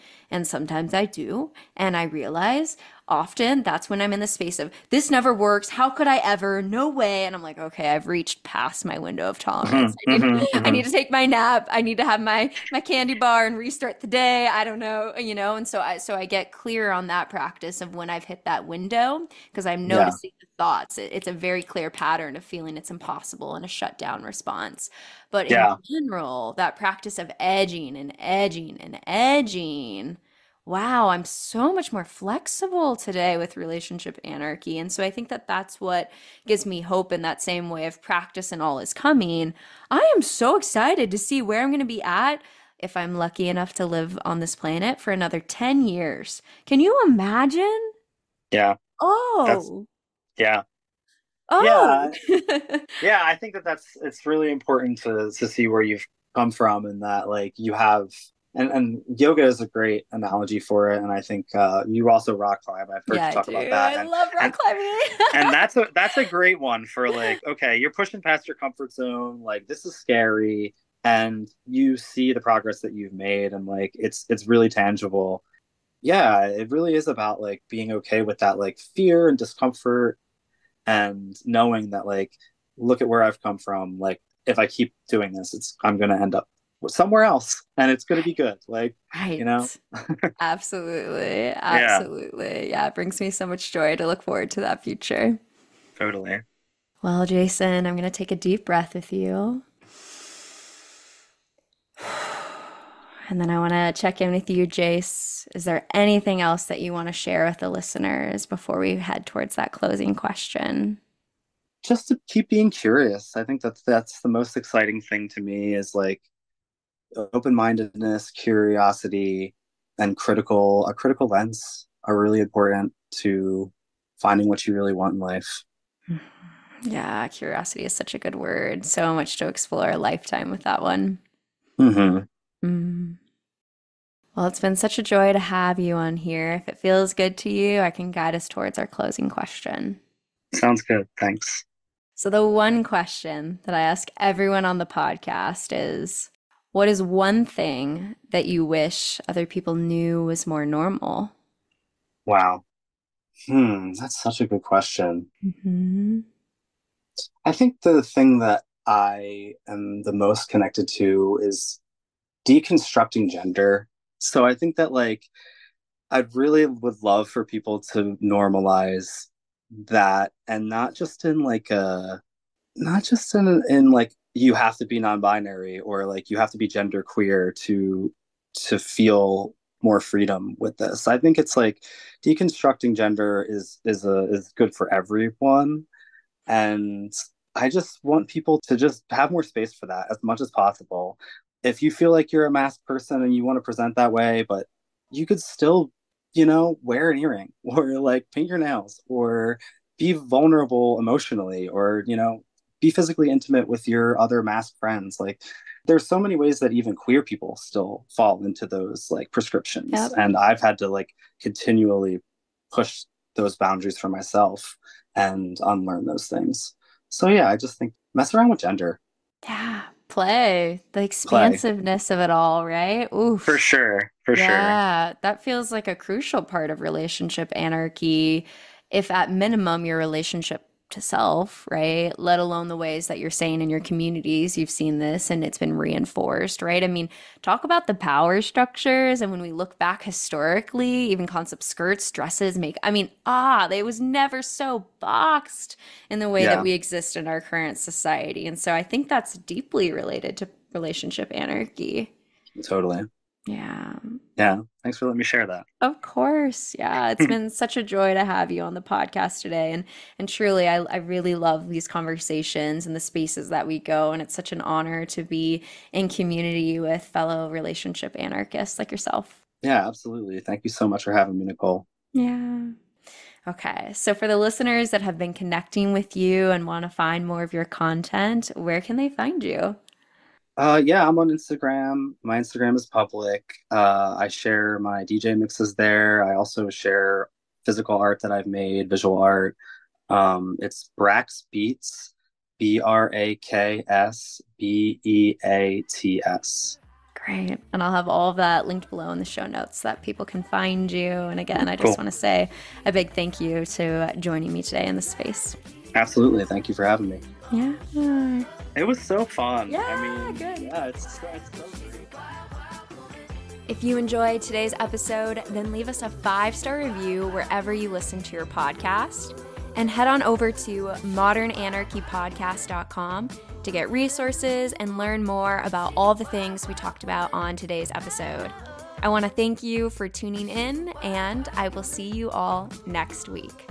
sometimes I do, and I realize often that's when I'm in the space of this never works, how could I ever, no way, and I'm like, okay, I've reached past my window of Hmm. tolerance. I need Hmm. I Hmm. need to take my nap. I need to have my candy bar and restart the day. I don't know, and so I get clear on that practice of when I've hit that window because I'm Yeah. noticing the thoughts. It's a very clear pattern of feeling it's impossible and a shutdown response. But in Yeah. general, that practice of edging and edging and edging, wow, I'm so much more flexible today with relationship anarchy. And so I think that that's what gives me hope in that same way of practice and all is coming. I am so excited to see where I'm going to be at if I'm lucky enough to live on this planet for another 10 years. Can you imagine? Yeah. That's Oh, yeah. oh. Yeah. Yeah, I think that it's really important to see where you've come from, and that like you have And yoga is a great analogy for it. And I think you also rock climb. I've heard Yeah, you I talk do. about that. I love rock And climbing. that's a great one for like, okay, you're pushing past your comfort zone. Like this is scary, and you see the progress that you've made, and like it's really tangible. Yeah, it really is about like being okay with that like fear and discomfort, and knowing that like, look at where I've come from. Like if I keep doing this, it's I'm gonna end up somewhere else, and it's gonna be good. Like, you know, Right. Absolutely. yeah, Absolutely. Yeah, it brings me so much joy to look forward to that future. totally. Well, Jason, I'm going to take a deep breath with you. And then I want to check in with you, Jace. Is there anything else that you want to share with the listeners before we head towards that closing question? Just to keep being curious. I think that's the most exciting thing to me is like open-mindedness, curiosity, and a critical lens are really important to finding what you really want in life. Yeah, curiosity is such a good word. So much to explore a lifetime with that one. Mm-hmm. Mm. Well, it's been such a joy to have you on here. If it feels good to you, I can guide us towards our closing question. Sounds good. Thanks. So, the one question that I ask everyone on the podcast is, what is one thing that you wish other people knew was more normal? Wow. That's such a good question. Hmm. I think the thing that I am the most connected to is deconstructing gender. So I think that like I really would love for people to normalize that, and not just in like a not just in like you have to be non-binary or like you have to be gender queer to feel more freedom with this. I think it's like deconstructing gender is good for everyone, and I just want people to just have more space for that as much as possible. If you feel like you're a masked person and you want to present that way, but you could still, wear an earring or like paint your nails or be vulnerable emotionally or, be physically intimate with your other masked friends. Like there's so many ways that even queer people still fall into those like prescriptions. Yep. And I've had to like continually push those boundaries for myself and unlearn those things. So yeah, I just think mess around with gender. Yeah. Play, the Play. expansiveness of it all, right? For Oof. sure. For sure. Yeah, that feels like a crucial part of relationship anarchy, if at minimum your relationship to self, right? Let alone the ways that you're saying in your communities, you've seen this and it's been reinforced, right? I mean, talk about the power structures. And when we look back historically, even concept skirts, dresses, make, I mean, they was never so boxed in the way that Yeah, we exist in our current society. And so I think that's deeply related to relationship anarchy. totally. Yeah. Yeah. Thanks for letting me share that. Of course. Yeah, it's been such a joy to have you on the podcast today. And truly, I really love these conversations and the spaces that we go. And it's such an honor to be in community with fellow relationship anarchists like yourself. Yeah, absolutely. Thank you so much for having me, Nicole. Yeah. Okay. So for the listeners that have been connecting with you and want to find more of your content, where can they find you? Yeah, I'm on Instagram. My Instagram is public. I share my DJ mixes there. I also share physical art that I've made, visual art. It's Brax Beats, BraksBeats. Great. And I'll have all of that linked below in the show notes so that people can find you. And again, I just Cool. want to say a big thank you to joining me today in this space. Absolutely. Thank you for having me. Yeah. It was so fun. Yeah, I mean, good. yeah, it's so great. If you enjoyed today's episode, then leave us a 5-star review wherever you listen to your podcast. And head on over to modernanarchypodcast.com to get resources and learn more about all the things we talked about on today's episode. I want to thank you for tuning in, and I will see you all next week.